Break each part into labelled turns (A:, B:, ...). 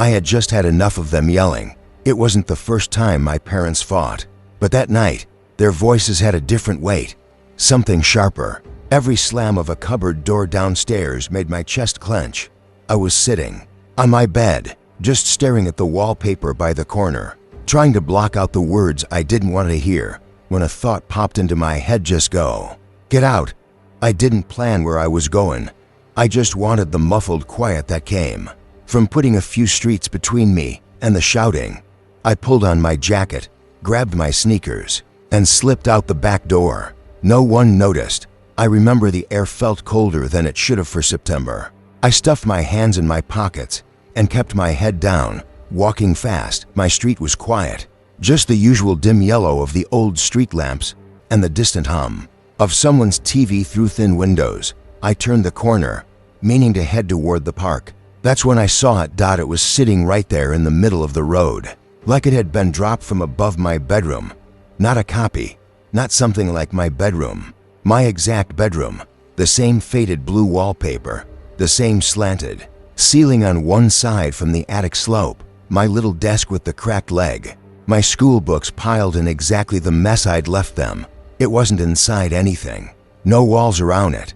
A: I had just had enough of them yelling. It wasn't the first time my parents fought, but that night, their voices had a different weight, something sharper. Every slam of a cupboard door downstairs made my chest clench. I was sitting on my bed, just staring at the wallpaper by the corner, trying to block out the words I didn't want to hear, when a thought popped into my head. Just go. Get out. I didn't plan where I was going. I just wanted the muffled quiet that came from putting a few streets between me and the shouting. I pulled on my jacket, grabbed my sneakers, and slipped out the back door. No one noticed. I remember the air felt colder than it should have for September. I stuffed my hands in my pockets and kept my head down, walking fast. My street was quiet, just the usual dim yellow of the old street lamps and the distant hum of someone's TV through thin windows. I turned the corner, meaning to head toward the park. That's when I saw it. It was sitting right there in the middle of the road, like it had been dropped from above my bedroom. Not a copy, not something like my bedroom. My exact bedroom, the same faded blue wallpaper, the same slanted ceiling on one side from the attic slope, my little desk with the cracked leg, my school books piled in exactly the mess I'd left them. It wasn't inside anything, no walls around it,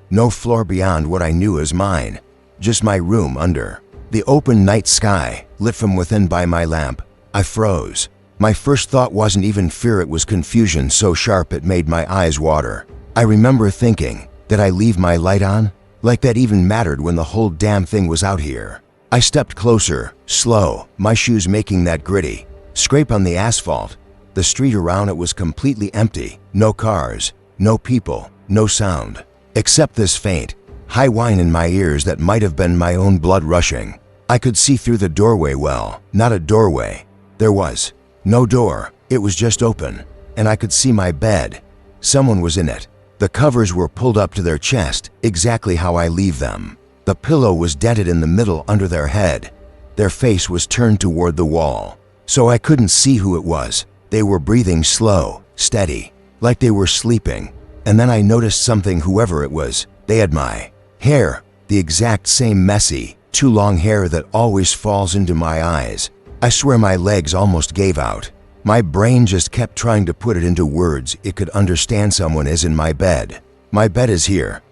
A: no floor beyond what I knew as mine, just my room under the open night sky, lit from within by my lamp. I froze. My first thought wasn't even fear, it was confusion so sharp it made my eyes water. I remember thinking, did I leave my light on? Like that even mattered when the whole damn thing was out here. I stepped closer, slow, my shoes making that gritty scrape on the asphalt. The street around it was completely empty. No cars, no people, no sound, except this faint, high whine in my ears that might have been my own blood rushing. I could see through the doorway well, not a doorway. There was no door. It was just open, and I could see my bed. Someone was in it. The covers were pulled up to their chest, exactly how I leave them. The pillow was dented in the middle under their head. Their face was turned toward the wall, so I couldn't see who it was. They were breathing slow, steady, like they were sleeping. And then I noticed something. Whoever it was, they had my hair, the exact same messy, too long hair that always falls into my eyes. I swear my legs almost gave out. My brain just kept trying to put it into words it could understand. Someone is in my bed. My bed is here.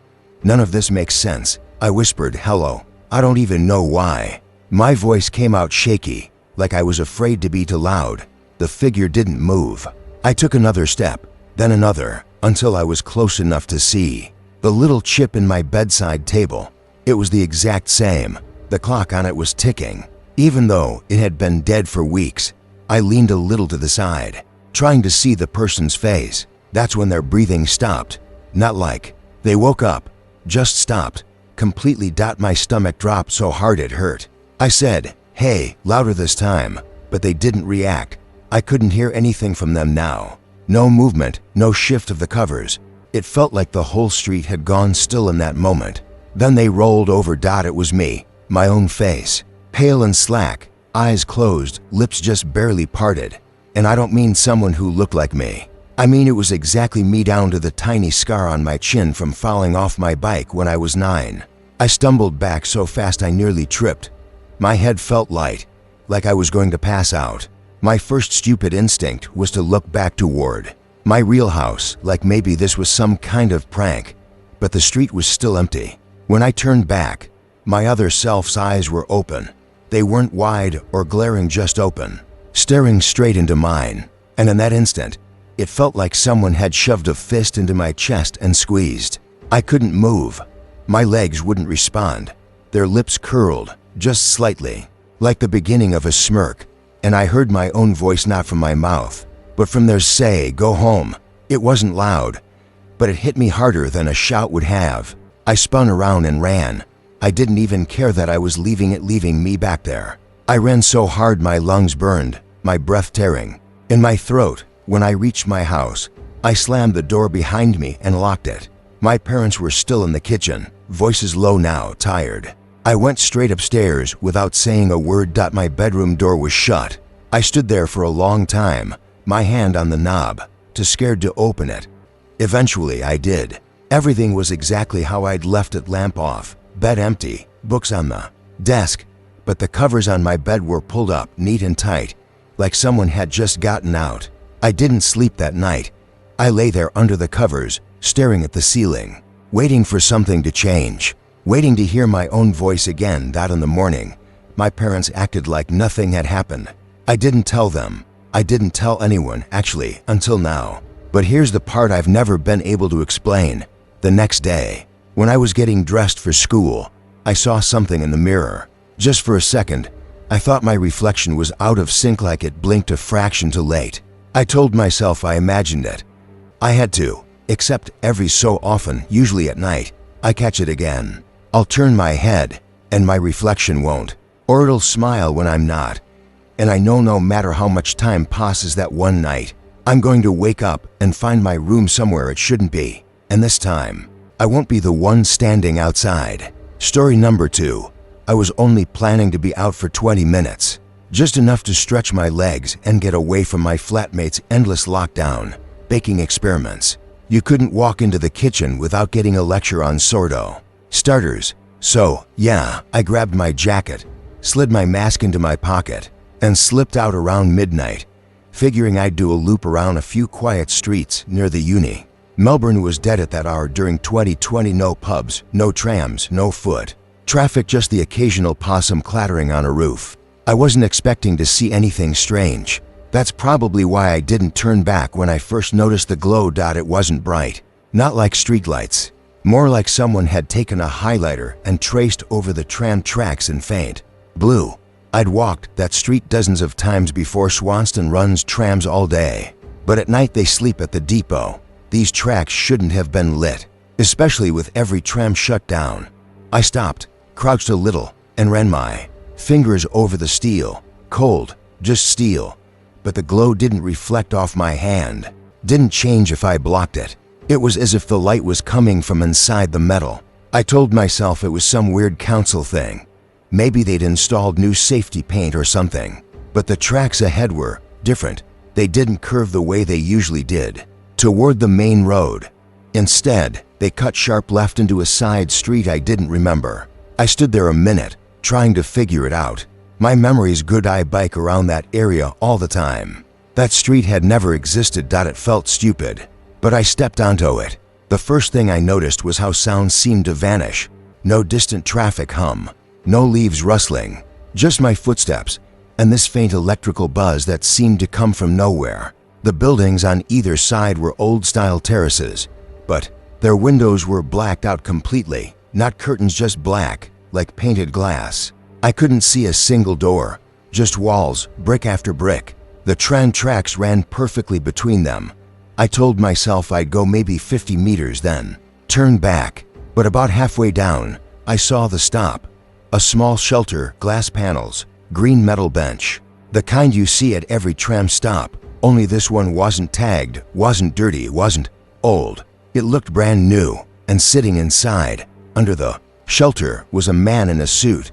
A: None of this makes sense. I whispered, hello. I don't even know why. My voice came out shaky, like I was afraid to be too loud. The figure didn't move. I took another step, then another, until I was close enough to see the little chip in my bedside table. It was the exact same. The clock on it was ticking, even though it had been dead for weeks. I leaned a little to the side, trying to see the person's face. That's when their breathing stopped. Not like they woke up, just stopped, completely. My stomach dropped so hard it hurt. I said, hey, louder this time, but they didn't react. I couldn't hear anything from them now. No movement, no shift of the covers. It felt like the whole street had gone still in that moment. Then they rolled over. It was me, my own face, pale and slack, eyes closed, lips just barely parted. And I don't mean someone who looked like me. I mean it was exactly me, down to the tiny scar on my chin from falling off my bike when I was 9. I stumbled back so fast I nearly tripped. My head felt light, like I was going to pass out. My first stupid instinct was to look back toward my real house, like maybe this was some kind of prank. But the street was still empty. When I turned back, my other self's eyes were open. They weren't wide or glaring, just open, staring straight into mine. And in that instant, it felt like someone had shoved a fist into my chest and squeezed. I couldn't move. My legs wouldn't respond. Their lips curled, just slightly, like the beginning of a smirk. And I heard my own voice, not from my mouth, but from theirs, say, go home. It wasn't loud, but it hit me harder than a shout would have. I spun around and ran. I didn't even care that I was leaving me back there. I ran so hard my lungs burned, my breath tearing in my throat. When I reached my house, I slammed the door behind me and locked it. My parents were still in the kitchen, voices low now, tired. I went straight upstairs without saying a word. My bedroom door was shut. I stood there for a long time, my hand on the knob, too scared to open it. Eventually I did. Everything was exactly how I'd left it, lamp off, bed empty, books on the desk, but the covers on my bed were pulled up neat and tight, like someone had just gotten out. I didn't sleep that night. I lay there under the covers, staring at the ceiling, waiting for something to change, waiting to hear my own voice again. That in the morning, my parents acted like nothing had happened. I didn't tell them. I didn't tell anyone, actually, until now. But here's the part I've never been able to explain. The next day, when I was getting dressed for school, I saw something in the mirror. Just for a second, I thought my reflection was out of sync, like it blinked a fraction too late. I told myself I imagined it. I had to, except every so often, usually at night, I catch it again. I'll turn my head, and my reflection won't. Or it'll smile when I'm not. And I know no matter how much time passes that one night, I'm going to wake up and find my room somewhere it shouldn't be. And this time, I won't be the one standing outside. Story number 2. I was only planning to be out for 20 minutes. Just enough to stretch my legs and get away from my flatmate's endless lockdown, baking experiments. You couldn't walk into the kitchen without getting a lecture on sourdough starters. So, yeah, I grabbed my jacket, slid my mask into my pocket, and slipped out around midnight, figuring I'd do a loop around a few quiet streets near the uni. Melbourne was dead at that hour during 2020. No pubs, no trams, no foot traffic, just the occasional possum clattering on a roof. I wasn't expecting to see anything strange. That's probably why I didn't turn back when I first noticed the glow. It wasn't bright, not like streetlights, more like someone had taken a highlighter and traced over the tram tracks in faint blue. I'd walked that street dozens of times before. Swanston runs trams all day, but at night they sleep at the depot. These tracks shouldn't have been lit, especially with every tram shut down. I stopped, crouched a little, and ran my fingers over the steel. Cold, just steel. But the glow didn't reflect off my hand, didn't change if I blocked it. It was as if the light was coming from inside the metal. I told myself it was some weird council thing. Maybe they'd installed new safety paint or something. But the tracks ahead were different. They didn't curve the way they usually did, toward the main road. Instead, they cut sharp left into a side street I didn't remember. I stood there a minute, trying to figure it out. My memory's good. I bike around that area all the time. That street had never existed. It felt stupid, but I stepped onto it. The first thing I noticed was how sound seemed to vanish. No distant traffic hum, no leaves rustling, just my footsteps and this faint electrical buzz that seemed to come from nowhere. The buildings on either side were old-style terraces, but their windows were blacked out completely, not curtains, just black, like painted glass. I couldn't see a single door, just walls, brick after brick. The tram tracks ran perfectly between them. I told myself I'd go maybe 50 meters, then turn back. But about halfway down, I saw the stop. A small shelter, glass panels, green metal bench. The kind you see at every tram stop, only this one wasn't tagged, wasn't dirty, wasn't old. It looked brand new, and sitting inside, under the shelter, was a man in a suit.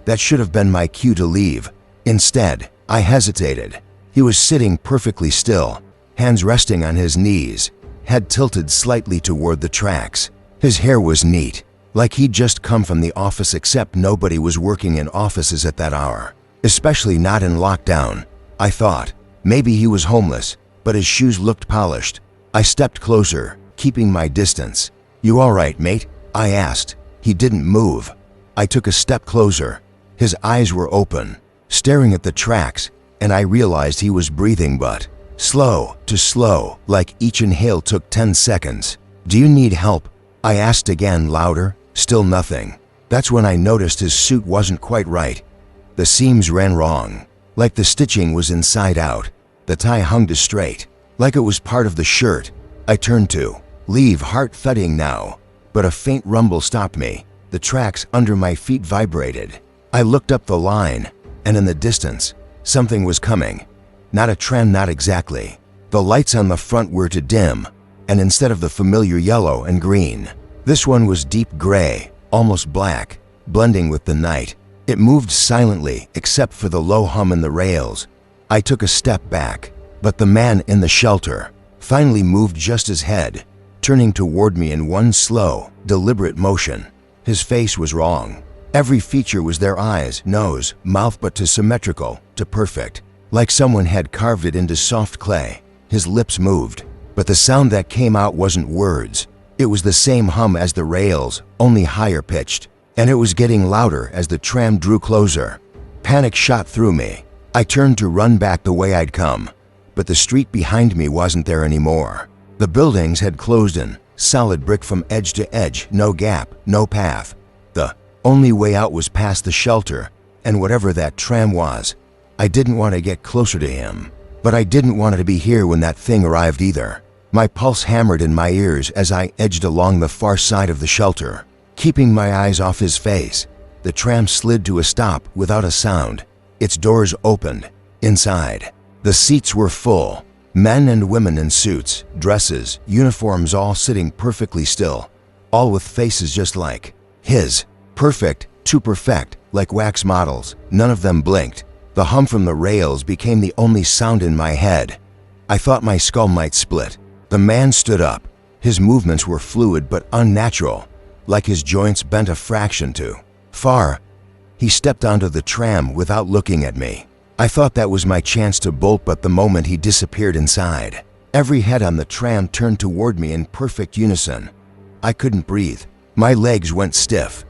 A: That should have been my cue to leave. Instead, I hesitated. He was sitting perfectly still, hands resting on his knees, head tilted slightly toward the tracks. His hair was neat, like he'd just come from the office, except nobody was working in offices at that hour, especially not in lockdown. I thought maybe he was homeless, but his shoes looked polished. I stepped closer, keeping my distance. "You all right, mate?" I asked. He didn't move. I took a step closer. His eyes were open, staring at the tracks, and I realized he was breathing, but slow to slow, like each inhale took 10 seconds. "Do you need help?" I asked again, louder. Still nothing. That's when I noticed his suit wasn't quite right. The seams ran wrong, like the stitching was inside out. The tie hung too straight, like it was part of the shirt. I turned to leave, heart thudding now, but a faint rumble stopped me. The tracks under my feet vibrated. I looked up the line, and in the distance, something was coming. Not a tram, not exactly. The lights on the front were too dim, and instead of the familiar yellow and green, this one was deep gray, almost black, blending with the night. It moved silently, except for the low hum in the rails. I took a step back, but the man in the shelter finally moved just his head, turning toward me in one slow, deliberate motion. His face was wrong. Every feature was there: eyes, nose, mouth, but to symmetrical, to perfect, like someone had carved it into soft clay. His lips moved, but the sound that came out wasn't words. It was the same hum as the rails, only higher pitched, and it was getting louder as the tram drew closer. Panic shot through me. I turned to run back the way I'd come, but the street behind me wasn't there anymore. The buildings had closed in, solid brick from edge to edge, no gap, no path. The only way out was past the shelter, and whatever that tram was. I didn't want to get closer to him, but I didn't want to be here when that thing arrived either. My pulse hammered in my ears as I edged along the far side of the shelter, keeping my eyes off his face. The tram slid to a stop without a sound. Its doors opened. Inside, the seats were full. Men and women in suits, dresses, uniforms, all sitting perfectly still, all with faces just like his. Perfect, too perfect, like wax models. None of them blinked. The hum from the rails became the only sound in my head. I thought my skull might split. The man stood up. His movements were fluid but unnatural, like his joints bent a fraction too far. He stepped onto the tram without looking at me. I thought that was my chance to bolt, but the moment he disappeared inside, every head on the tram turned toward me in perfect unison. I couldn't breathe. My legs went stiff.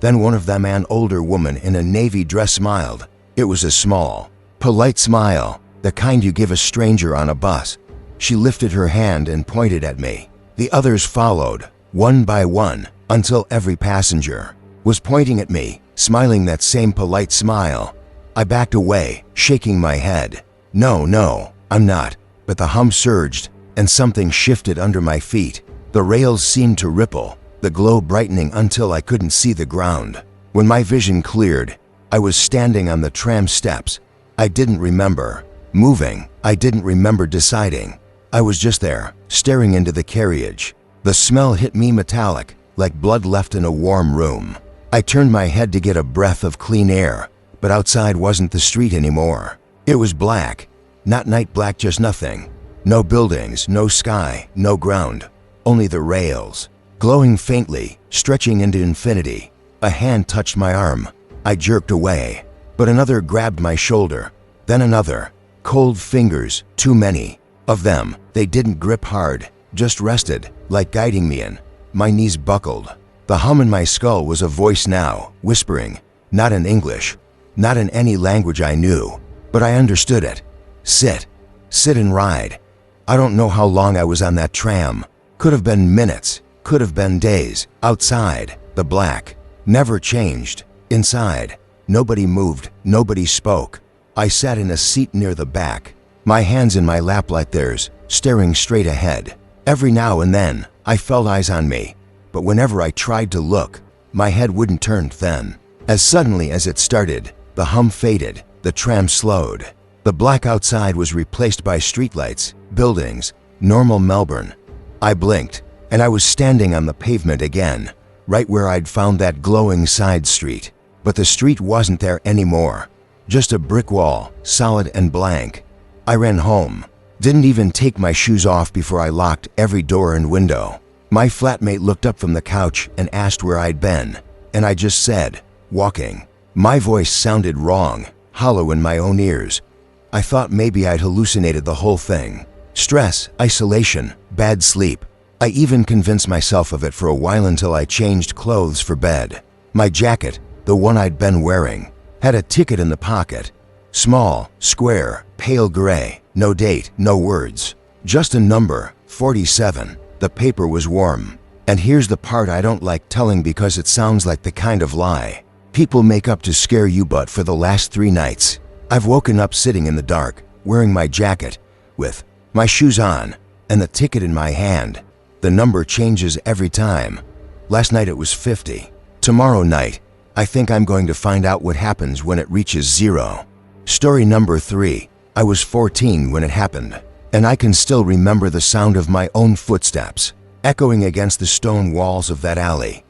A: Then one of them, an older woman in a navy dress, smiled. It was a small, polite smile, the kind you give a stranger on a bus. She lifted her hand and pointed at me. The others followed, one by one, until every passenger was pointing at me, smiling that same polite smile. I backed away, shaking my head. No, I'm not. But the hum surged, and something shifted under my feet. The rails seemed to ripple, the glow brightening until I couldn't see the ground. When my vision cleared, I was standing on the tram steps. I didn't remember moving. I didn't remember deciding. I was just there, staring into the carriage. The smell hit me metallic, like blood left in a warm room. I turned my head to get a breath of clean air, but outside wasn't the street anymore. It was black. Not night black, just nothing. No buildings, no sky, no ground. Only the rails, glowing faintly, stretching into infinity. A hand touched my arm. I jerked away, but another grabbed my shoulder. Then another. Cold fingers, too many of them. They didn't grip hard, just rested, like guiding me in. My knees buckled. The hum in my skull was a voice now, whispering, not in English, not in any language I knew, but I understood it. Sit and ride. I don't know how long I was on that tram. Could have been minutes, could have been days. Outside, the black never changed. Inside, nobody moved, nobody spoke. I sat in a seat near the back, my hands in my lap like theirs, staring straight ahead. Every now and then, I felt eyes on me, but whenever I tried to look, my head wouldn't turn. Then, as suddenly as it started, the hum faded, the tram slowed. The black outside was replaced by streetlights, buildings, normal Melbourne. I blinked, and I was standing on the pavement again, right where I'd found that glowing side street. But the street wasn't there anymore. Just a brick wall, solid and blank. I ran home. Didn't even take my shoes off before I locked every door and window. My flatmate looked up from the couch and asked where I'd been, and I just said, walking. My voice sounded wrong, hollow in my own ears. I thought maybe I'd hallucinated the whole thing. Stress, isolation, bad sleep. I even convinced myself of it for a while until I changed clothes for bed. My jacket, the one I'd been wearing, had a ticket in the pocket. Small, square, pale gray, no date, no words. Just a number, 47. The paper was warm. And here's the part I don't like telling because it sounds like the kind of lie people make up to scare you, but for the last 3 nights, I've woken up sitting in the dark, wearing my jacket, with my shoes on, and the ticket in my hand. The number changes every time. Last night it was 50. Tomorrow night, I think I'm going to find out what happens when it reaches 0. Story number 3. I was 14 when it happened, and I can still remember the sound of my own footsteps, echoing against the stone walls of that alley.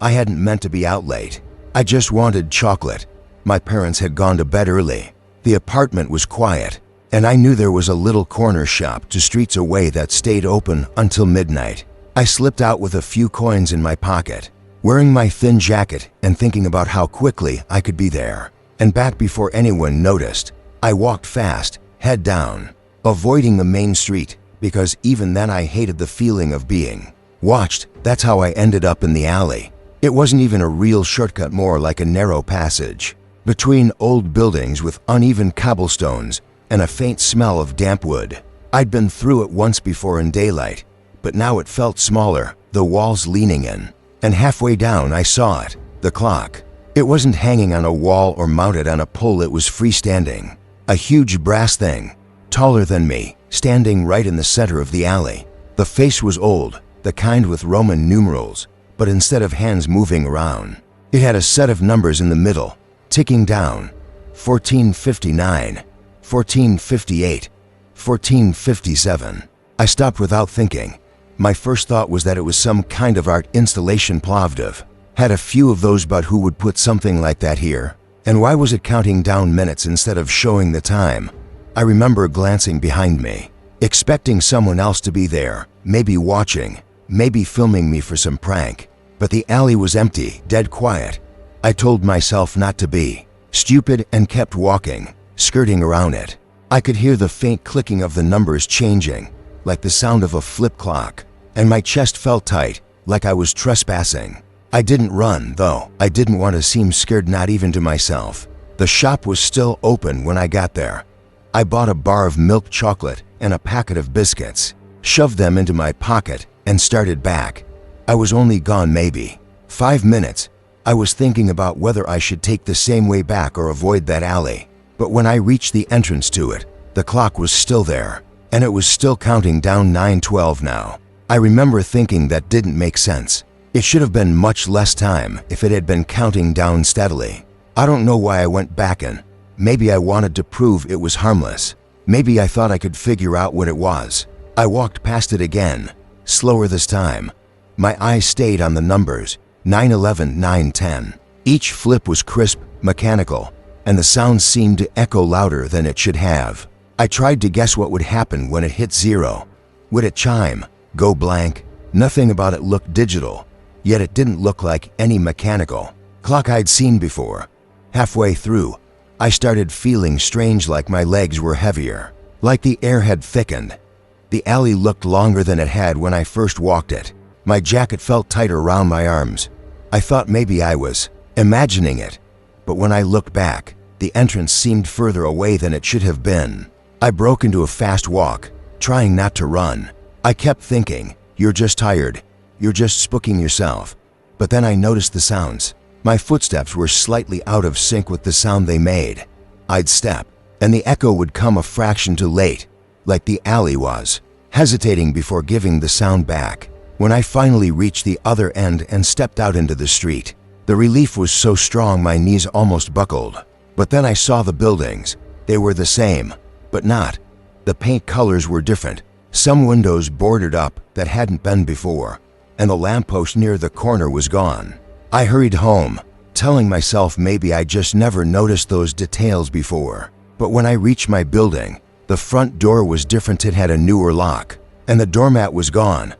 A: I hadn't meant to be out late. I just wanted chocolate. My parents had gone to bed early. The apartment was quiet, and I knew there was a little corner shop 2 streets away that stayed open until midnight. I slipped out with a few coins in my pocket. wearing my thin jacket and thinking about how quickly I could be there and back before anyone noticed. I walked fast, head down, avoiding the main street because even then I hated the feeling of being watched. That's how I ended up in the alley. It wasn't even a real shortcut, more like a narrow passage between old buildings with uneven cobblestones and a faint smell of damp wood. I'd been through it once before in daylight, but now it felt smaller, the walls leaning in. And halfway down I saw it, the clock. It wasn't hanging on a wall or mounted on a pole, it was freestanding. A huge brass thing, taller than me, standing right in the center of the alley. The face was old, the kind with Roman numerals, but instead of hands moving around, it had a set of numbers in the middle, ticking down. 1459, 1458, 1457. I stopped without thinking. My first thought was that it was some kind of art installation. Plovdiv had a few of those, but who would put something like that here? And why was it counting down minutes instead of showing the time? I remember glancing behind me, expecting someone else to be there, maybe watching, maybe filming me for some prank. But the alley was empty, dead quiet. I told myself not to be stupid and kept walking, skirting around it. I could hear the faint clicking of the numbers changing, like the sound of a flip clock, and my chest felt tight, like I was trespassing. I didn't run, though. I didn't want to seem scared, not even to myself. The shop was still open when I got there. I bought a bar of milk chocolate and a packet of biscuits, shoved them into my pocket, and started back. I was only gone maybe 5 minutes. I was thinking about whether I should take the same way back or avoid that alley. But when I reached the entrance to it, the clock was still there, and it was still counting down. 9:12 now. I remember thinking that didn't make sense. It should have been much less time if it had been counting down steadily. I don't know why I went back in. Maybe I wanted to prove it was harmless. Maybe I thought I could figure out what it was. I walked past it again, slower this time. My eyes stayed on the numbers, 911, 910. Each flip was crisp, mechanical, and the sound seemed to echo louder than it should have. I tried to guess what would happen when it hit 0. Would it chime, go blank? Nothing about it looked digital, yet it didn't look like any mechanical clock I'd seen before. Halfway through, I started feeling strange, like my legs were heavier, like the air had thickened. The alley looked longer than it had when I first walked it. My jacket felt tighter around my arms. I thought maybe I was imagining it, but when I looked back, the entrance seemed further away than it should have been. I broke into a fast walk, trying not to run. I kept thinking, you're just tired, you're just spooking yourself. But then I noticed the sounds. My footsteps were slightly out of sync with the sound they made. I'd step, and the echo would come a fraction too late, like the alley was hesitating before giving the sound back. When I finally reached the other end and stepped out into the street, the relief was so strong my knees almost buckled. But then I saw the buildings. They were the same, but not. The paint colors were different. Some windows boarded up that hadn't been before, and the lamppost near the corner was gone. I hurried home, telling myself maybe I just never noticed those details before. But when I reached my building, the front door was different. It had a newer lock, and the doormat was gone.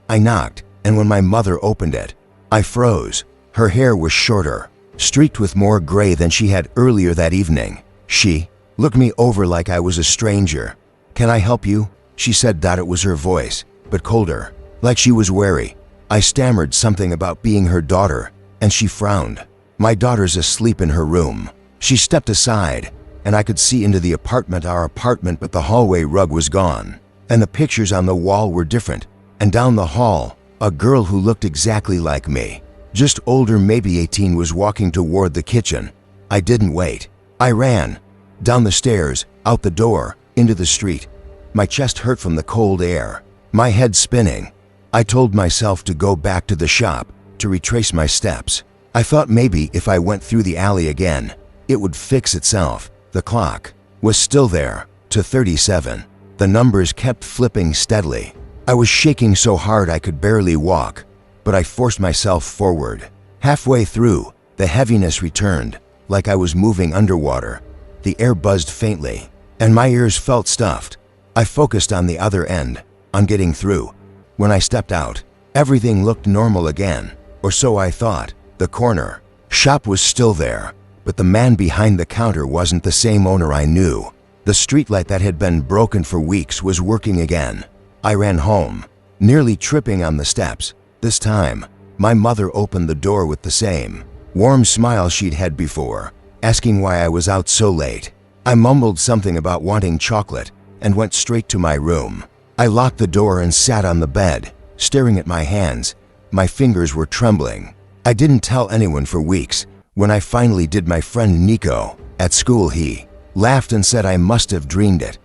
A: I knocked, and when my mother opened it, I froze. Her hair was shorter, streaked with more gray than she had earlier that evening. She looked me over like I was a stranger. "Can I help you?" she said. That it was her voice, but colder, like she was wary. I stammered something about being her daughter, and she frowned. "My daughter's asleep in her room." She stepped aside, and I could see into the apartment, our apartment, but the hallway rug was gone, and the pictures on the wall were different. And down the hall, a girl who looked exactly like me, just older, maybe 18, was walking toward the kitchen. I didn't wait. I ran down the stairs, out the door, into the street. My chest hurt from the cold air, my head spinning. I told myself to go back to the shop, to retrace my steps. I thought maybe if I went through the alley again, it would fix itself. The clock was still there, to 37. The numbers kept flipping steadily. I was shaking so hard I could barely walk, but I forced myself forward. Halfway through, the heaviness returned, like I was moving underwater. The air buzzed faintly, and my ears felt stuffed. I focused on the other end, on getting through. When I stepped out, everything looked normal again. Or so I thought. The corner shop was still there, but the man behind the counter wasn't the same owner I knew. The streetlight that had been broken for weeks was working again. I ran home, nearly tripping on the steps. This time, my mother opened the door with the same warm smile she'd had before, asking why I was out so late. I mumbled something about wanting chocolate and went straight to my room. I locked the door and sat on the bed, staring at my hands. My fingers were trembling. I didn't tell anyone for weeks. When I finally did, my friend Nico at school, he laughed and said I must have dreamed it.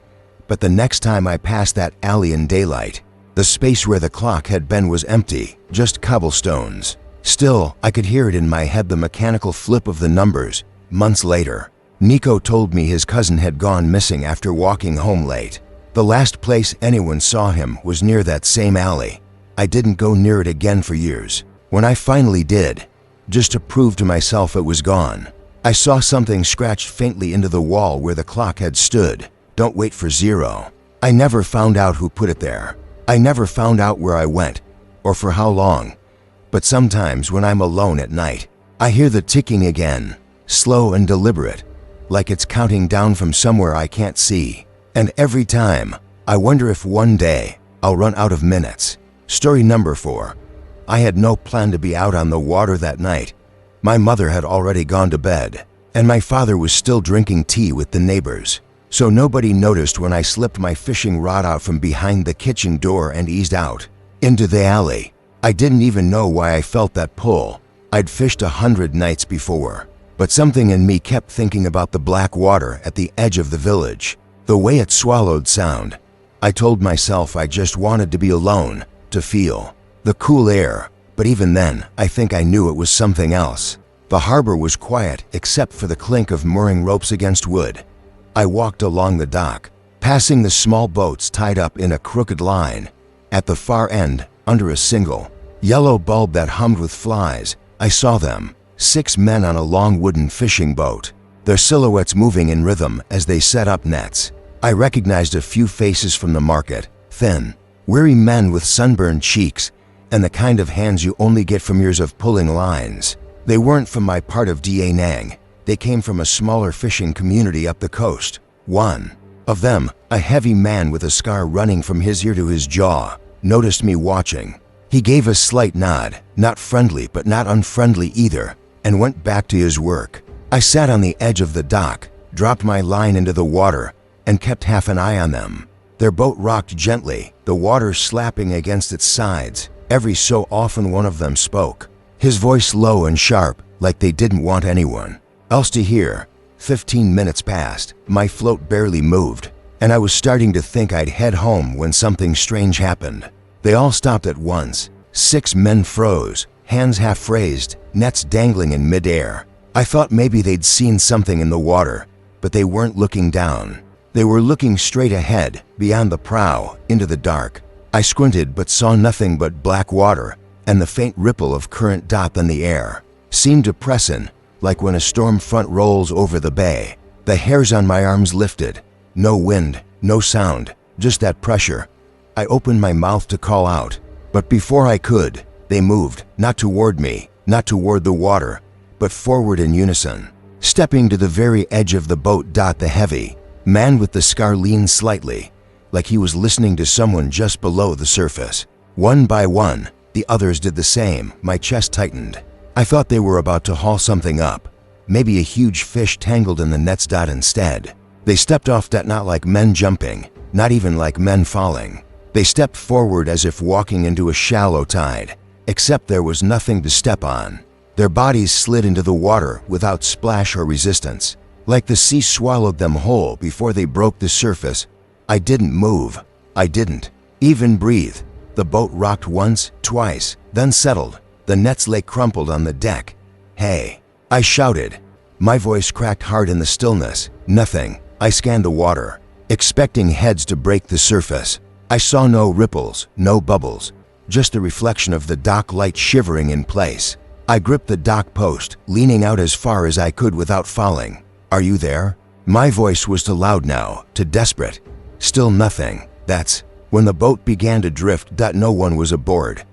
A: But the next time I passed that alley in daylight, the space where the clock had been was empty, just cobblestones. Still, I could hear it in my head, the mechanical flip of the numbers. Months later, Nico told me his cousin had gone missing after walking home late. The last place anyone saw him was near that same alley. I didn't go near it again for years. When I finally did, just to prove to myself it was gone, I saw something scratched faintly into the wall where the clock had stood. Don't wait for zero. I never found out who put it there. I never found out where I went, or for how long. But sometimes when I'm alone at night, I hear the ticking again, slow and deliberate, like it's counting down from somewhere I can't see. And every time, I wonder if one day I'll run out of minutes. Story number 4. I had no plan to be out on the water that night. My mother had already gone to bed, and my father was still drinking tea with the neighbors. So nobody noticed when I slipped my fishing rod out from behind the kitchen door and eased out into the alley. I didn't even know why I felt that pull. I'd fished 100 nights before, but something in me kept thinking about the black water at the edge of the village, the way it swallowed sound. I told myself I just wanted to be alone, to feel the cool air, but even then, I think I knew it was something else. The harbor was quiet except for the clink of mooring ropes against wood. I walked along the dock, passing the small boats tied up in a crooked line. At the far end, under a single yellow bulb that hummed with flies, I saw them, 6 men on a long wooden fishing boat, their silhouettes moving in rhythm as they set up nets. I recognized a few faces from the market, thin, weary men with sunburned cheeks and the kind of hands you only get from years of pulling lines. They weren't from my part of Da Nang. They came from a smaller fishing community up the coast. One of them, a heavy man with a scar running from his ear to his jaw, noticed me watching. He gave a slight nod, not friendly but not unfriendly either, and went back to his work. I sat on the edge of the dock, dropped my line into the water, and kept half an eye on them. Their boat rocked gently, the water slapping against its sides. Every so often one of them spoke, his voice low and sharp, like they didn't want anyone else to hear. 15 minutes passed, my float barely moved, and I was starting to think I'd head home when something strange happened. They all stopped at once. 6 men froze, hands half raised, nets dangling in midair. I thought maybe they'd seen something in the water, but they weren't looking down. They were looking straight ahead, beyond the prow, into the dark. I squinted but saw nothing but black water and the faint ripple of current dot in the air. Seemed depressing, like when a storm front rolls over the bay. The hairs on my arms lifted. No wind, no sound, just that pressure. I opened my mouth to call out, but before I could, they moved, not toward me, not toward the water, but forward in unison. Stepping to the very edge of the boat, the heavy man with the scar leaned slightly, like he was listening to someone just below the surface. One by one, the others did the same. My chest tightened. I thought they were about to haul something up, maybe a huge fish tangled in the nets. Instead, they stepped off, not like men jumping, not even like men falling. They stepped forward as if walking into a shallow tide, except there was nothing to step on. Their bodies slid into the water without splash or resistance, like the sea swallowed them whole before they broke the surface. I didn't move. I didn't even breathe. The boat rocked once, twice, then settled. The nets lay crumpled on the deck. "Hey!" I shouted. My voice cracked hard in the stillness. Nothing. I scanned the water, expecting heads to break the surface. I saw no ripples, no bubbles, just the reflection of the dock light shivering in place. I gripped the dock post, leaning out as far as I could without falling. "Are you there?" My voice was too loud now, too desperate. Still nothing. That's when the boat began to drift. No one was aboard.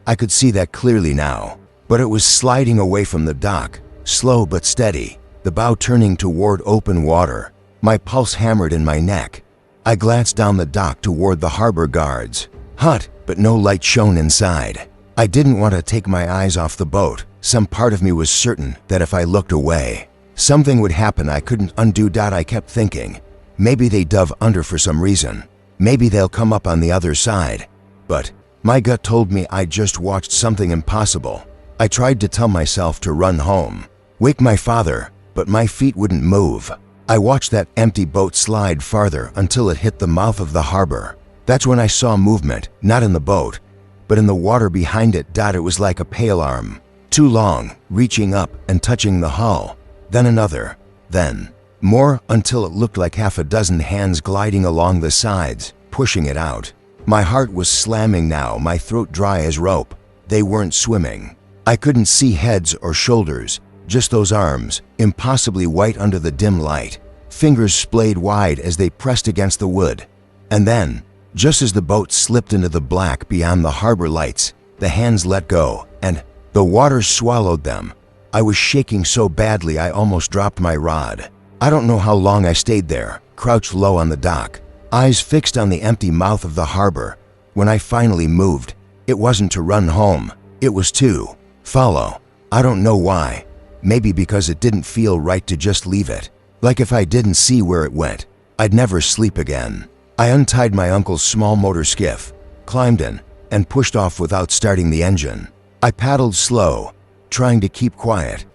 A: I could see that clearly now. but it was sliding away from the dock, slow but steady, the bow turning toward open water. My pulse hammered in my neck. I glanced down the dock toward the harbor guards. Hut, but no light shone inside. I didn't want to take my eyes off the boat. Some part of me was certain that if I looked away, something would happen I couldn't undo. I kept thinking, maybe they dove under for some reason. Maybe they'll come up on the other side. But my gut told me I'd just watched something impossible. I tried to tell myself to run home, wake my father, but my feet wouldn't move. I watched that empty boat slide farther until it hit the mouth of the harbor. That's when I saw movement, not in the boat, but in the water behind it. It was like a pale arm, too long, reaching up and touching the hull, then another, then more, until it looked like half a dozen hands gliding along the sides, pushing it out. My heart was slamming now, my throat dry as rope. They weren't swimming. I couldn't see heads or shoulders, just those arms, impossibly white under the dim light, fingers splayed wide as they pressed against the wood. And then, just as the boat slipped into the black beyond the harbor lights, the hands let go, and the water swallowed them. I was shaking so badly I almost dropped my rod. I don't know how long I stayed there, crouched low on the dock, eyes fixed on the empty mouth of the harbor. When I finally moved, it wasn't to run home, it was to follow. I don't know why. Maybe because it didn't feel right to just leave it. Like if I didn't see where it went, I'd never sleep again. I untied my uncle's small motor skiff, climbed in, and pushed off without starting the engine. I paddled slow, trying to keep quiet.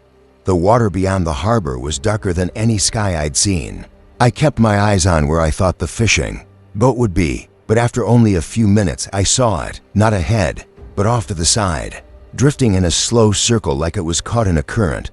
A: The water beyond the harbor was darker than any sky I'd seen. I kept my eyes on where I thought the fishing boat would be, but after only a few minutes I saw it, not ahead, but off to the side, drifting in a slow circle like it was caught in a current.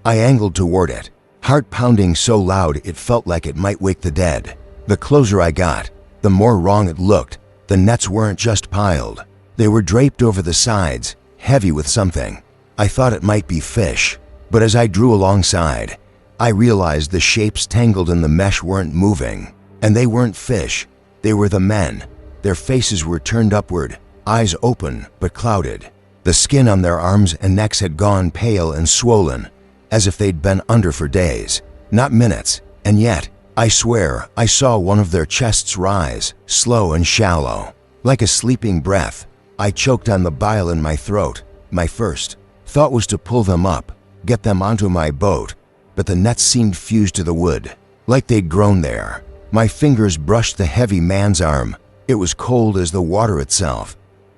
A: I angled toward it, heart pounding so loud it felt like it might wake the dead. The closer I got, the more wrong it looked. The nets weren't just piled. They were draped over the sides, heavy with something. I thought it might be fish, but as I drew alongside, I realized the shapes tangled in the mesh weren't moving. And they weren't fish, they were the men. Their faces were turned upward, eyes open but clouded. The skin on their arms and necks had gone pale and swollen, as if they'd been under for days, not minutes. And yet, I swear, I saw one of their chests rise, slow and shallow, like a sleeping breath. I choked on the bile in my throat. My first thought was to pull them up, get them onto my boat, but the nets seemed fused to the wood, like they'd grown there. My fingers brushed the heavy man's arm. It was cold as the water itself.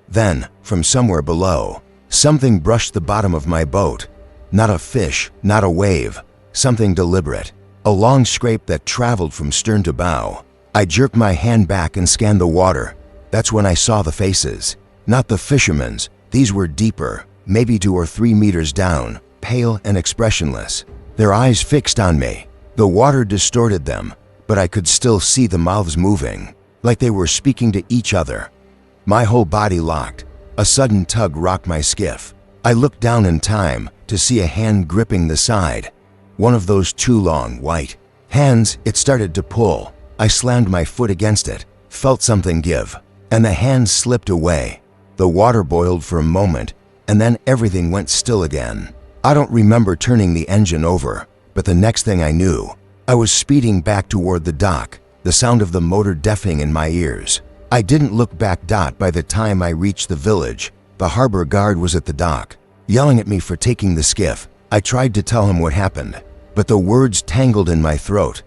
A: Then, from somewhere below, something brushed the bottom of my boat. Not a fish, not a wave, something deliberate. A long scrape that traveled from stern to bow. I jerked my hand back and scanned the water. That's when I saw the faces. Not the fishermen's. These were deeper, maybe 2 or 3 meters down, pale and expressionless. Their eyes fixed on me. The water distorted them, but I could still see the mouths moving, like they were speaking to each other. My whole body locked. A sudden tug rocked my skiff. I looked down in time to see a hand gripping the side. One of those 2 long, white hands. It started to pull. I slammed my foot against it, felt something give, and the hand slipped away. The water boiled for a moment, and then everything went still again. I don't remember turning the engine over, but the next thing I knew, I was speeding back toward the dock, the sound of the motor deafening in my ears. I didn't look back. By the time I reached the village, the harbor guard was at the dock, yelling at me for taking the skiff. I tried to tell him what happened, but the words tangled in my throat.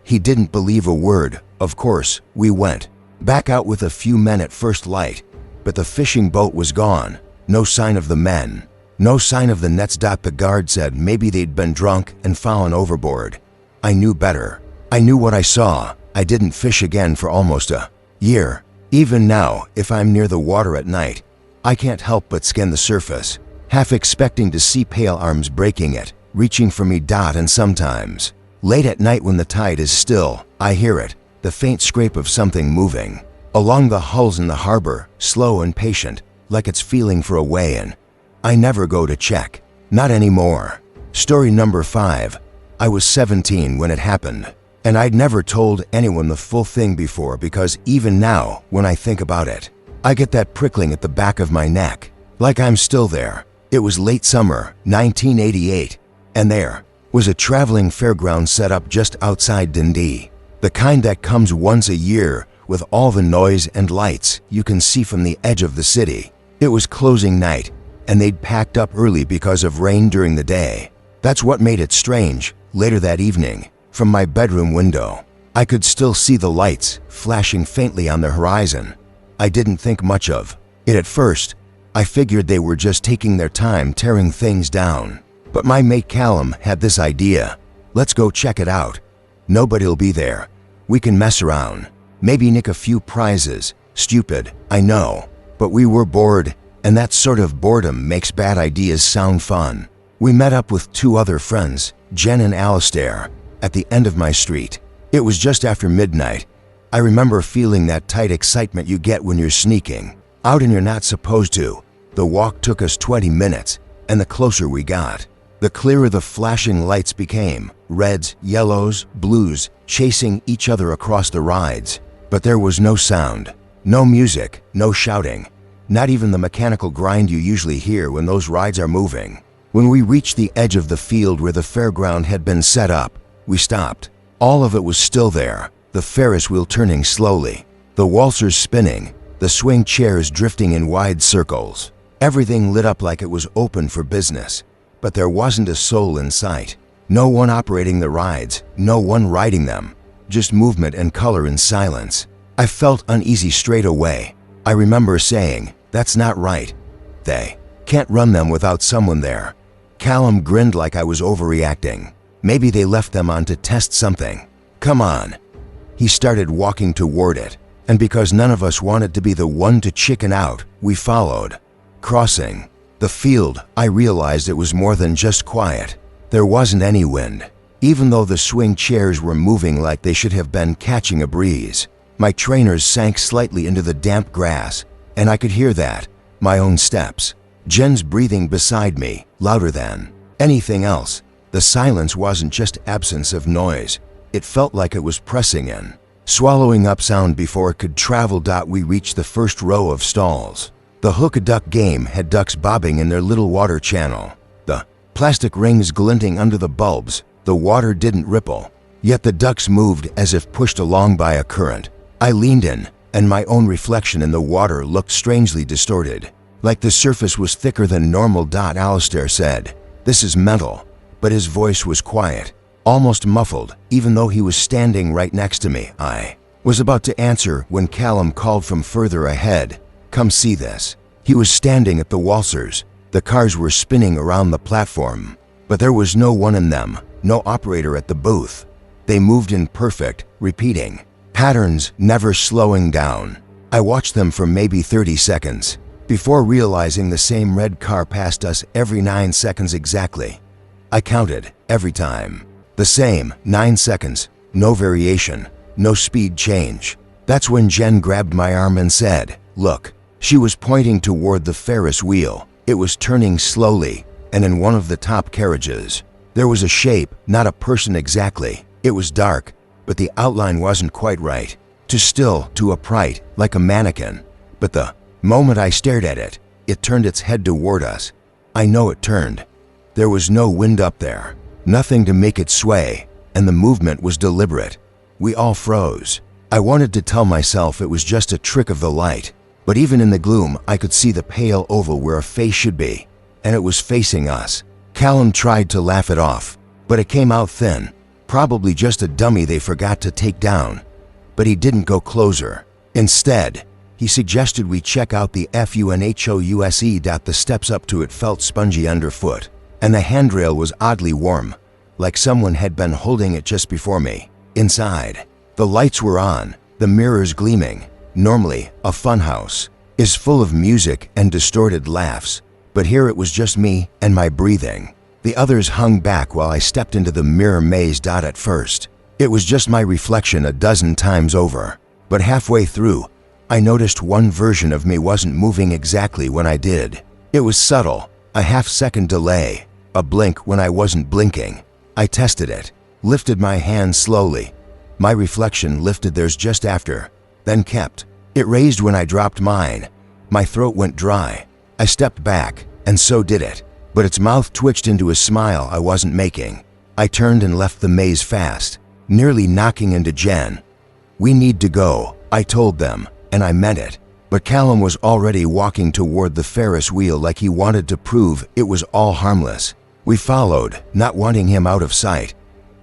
A: He didn't believe a word. Of course, we went back out with a few men at first light, but the fishing boat was gone. No sign of the men, no sign of the nets. The guard said maybe they'd been drunk and fallen overboard. I knew better. I knew what I saw. I didn't fish again for almost a year. Even now, if I'm near the water at night, I can't help but scan the surface, half expecting to see pale arms breaking it, reaching for me. And sometimes, late at night when the tide is still, I hear it, the faint scrape of something moving along the hulls in the harbor, slow and patient, like it's feeling for a way in. I never go to check. Not anymore. Story number 5. I was 17 when it happened, and I'd never told anyone the full thing before because even now, when I think about it, I get that prickling at the back of my neck, like I'm still there, It was late summer, 1988, and there was a traveling fairground set up just outside Dundee. The kind that comes once a year with all the noise and lights you can see from the edge of the city. It was closing night, and they'd packed up early because of rain during the day. That's what made it strange. Later that evening, from my bedroom window, I could still see the lights flashing faintly on the horizon. I didn't think much of it at first. I figured they were just taking their time tearing things down. But my mate Callum had this idea. Let's go check it out. Nobody'll be there. We can mess around. Maybe nick a few prizes. Stupid, I know. But we were bored, and that sort of boredom makes bad ideas sound fun. We met up with two other friends, Jen and Alistair, at the end of my street. It was just after midnight. I remember feeling that tight excitement you get when you're sneaking out and you're not supposed to. The walk took us 20 minutes, and the closer we got, the clearer the flashing lights became. Reds, yellows, blues, chasing each other across the rides. But there was no sound, no music, no shouting, not even the mechanical grind you usually hear when those rides are moving. When we reached the edge of the field where the fairground had been set up, we stopped. All of it was still there, the Ferris wheel turning slowly, the waltzers spinning, the swing chairs drifting in wide circles. Everything lit up like it was open for business, but there wasn't a soul in sight. No one operating the rides, no one riding them, just movement and color in silence. I felt uneasy straight away. I remember saying, "That's not right. They can't run them without someone there." Callum grinned like I was overreacting. Maybe they left them on to test something. Come on. He started walking toward it, and because none of us wanted to be the one to chicken out, we followed. Crossing the field, I realized it was more than just quiet. There wasn't any wind, even though the swing chairs were moving like they should have been catching a breeze. My trainers sank slightly into the damp grass, and I could hear that, my own steps. Jen's breathing beside me, louder than anything else. The silence wasn't just absence of noise. It felt like it was pressing in, swallowing up sound before it could travel. We reached the first row of stalls. The hook-a-duck game had ducks bobbing in their little water channel, the plastic rings glinting under the bulbs. The water didn't ripple, yet the ducks moved as if pushed along by a current. I leaned in, and my own reflection in the water looked strangely distorted, like the surface was thicker than normal. Alistair said, "This is mental," but his voice was quiet, almost muffled, even though he was standing right next to me. I was about to answer when Callum called from further ahead, "Come see this." He was standing at the waltzers. The cars were spinning around the platform, but there was no one in them, no operator at the booth. They moved in perfect, repeating patterns, never slowing down. I watched them for maybe 30 seconds, before realizing the same red car passed us every 9 seconds exactly. I counted every time. The same 9 seconds, no variation, no speed change. That's when Jen grabbed my arm and said, "Look." She was pointing toward the Ferris wheel. It was turning slowly, and in one of the top carriages, there was a shape, not a person exactly. It was dark, but the outline wasn't quite right. Too still, too upright, like a mannequin. But the moment I stared at it, it turned its head toward us. I know it turned. There was no wind up there, nothing to make it sway, and the movement was deliberate. We all froze. I wanted to tell myself it was just a trick of the light, but even in the gloom, I could see the pale oval where a face should be, and it was facing us. Callum tried to laugh it off, but it came out thin, probably just a dummy they forgot to take down. But he didn't go closer. Instead, he suggested we check out the FUNHOUSE. The steps up to it felt spongy underfoot, and the handrail was oddly warm, like someone had been holding it just before me. Inside, the lights were on, the mirrors gleaming. Normally, a funhouse is full of music and distorted laughs, but here it was just me and my breathing. The others hung back while I stepped into the mirror maze. At first, it was just my reflection a dozen times over, but halfway through, I noticed one version of me wasn't moving exactly when I did. It was subtle, a half-second delay, a blink when I wasn't blinking. I tested it, lifted my hand slowly. My reflection lifted theirs just after, then kept. It raised when I dropped mine. My throat went dry. I stepped back, and so did it. but its mouth twitched into a smile I wasn't making. I turned and left the maze fast, nearly knocking into Jen. "We need to go," I told them, and I meant it. But Callum was already walking toward the Ferris wheel like he wanted to prove it was all harmless. We followed, not wanting him out of sight.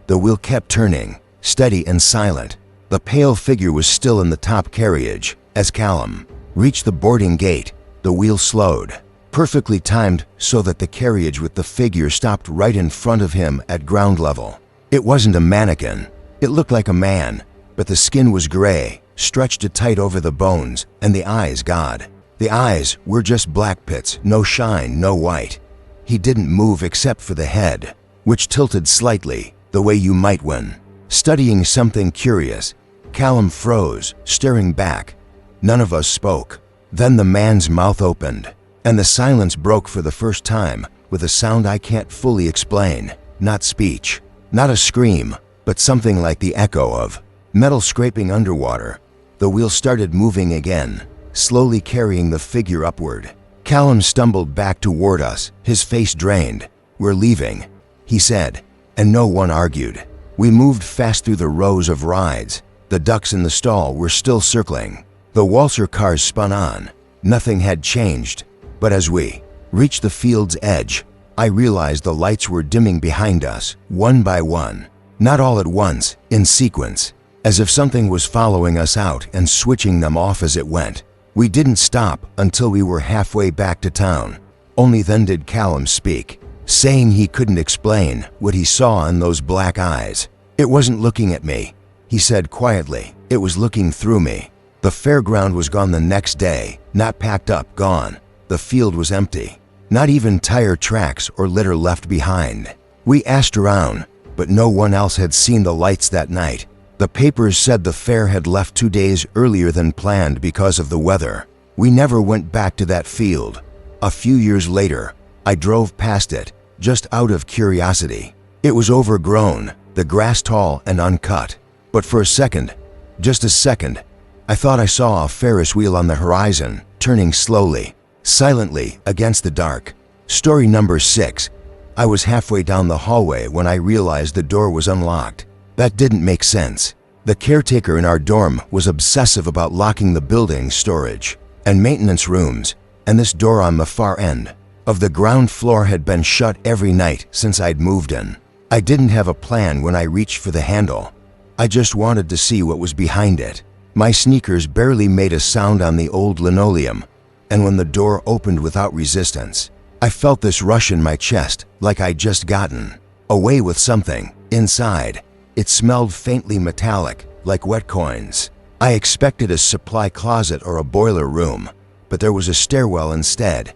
A: The wheel kept turning, steady and silent. The pale figure was still in the top carriage. As Callum reached the boarding gate, the wheel slowed, perfectly timed so that the carriage with the figure stopped right in front of him at ground level. It wasn't a mannequin. It looked like a man, but the skin was gray, stretched tight over the bones, and the eyes, God. The eyes were just black pits, no shine, no white. He didn't move except for the head, which tilted slightly, the way you might when studying something curious. Callum froze, staring back. None of us spoke. Then the man's mouth opened, and the silence broke for the first time with a sound I can't fully explain. Not speech, not a scream, but something like the echo of metal scraping underwater. The wheel started moving again, slowly carrying the figure upward. Callum stumbled back toward us, his face drained. "We're leaving," he said, and no one argued. We moved fast through the rows of rides. The ducks in the stall were still circling. The waltzer cars spun on. Nothing had changed. But as we reached the field's edge, I realized the lights were dimming behind us, one by one. Not all at once, in sequence, as if something was following us out and switching them off as it went. We didn't stop until we were halfway back to town. Only then did Callum speak, saying he couldn't explain what he saw in those black eyes. "It wasn't looking at me," he said quietly. "It was looking through me." The fairground was gone the next day, not packed up, gone. The field was empty. Not even tire tracks or litter left behind. We asked around, but no one else had seen the lights that night. The papers said the fair had left 2 days earlier than planned because of the weather. We never went back to that field. A few years later, I drove past it, just out of curiosity. It was overgrown, the grass tall and uncut. But for a second, just a second, I thought I saw a Ferris wheel on the horizon, turning slowly, silently against the dark. Story number 6. I was halfway down the hallway when I realized the door was unlocked. That didn't make sense. The caretaker in our dorm was obsessive about locking the building's storage and maintenance rooms, and this door on the far end of the ground floor had been shut every night since I'd moved in. I didn't have a plan when I reached for the handle. I just wanted to see what was behind it. My sneakers barely made a sound on the old linoleum, and when the door opened without resistance, I felt this rush in my chest like I'd just gotten away with something. Inside, it smelled faintly metallic, like wet coins. I expected a supply closet or a boiler room, but there was a stairwell instead.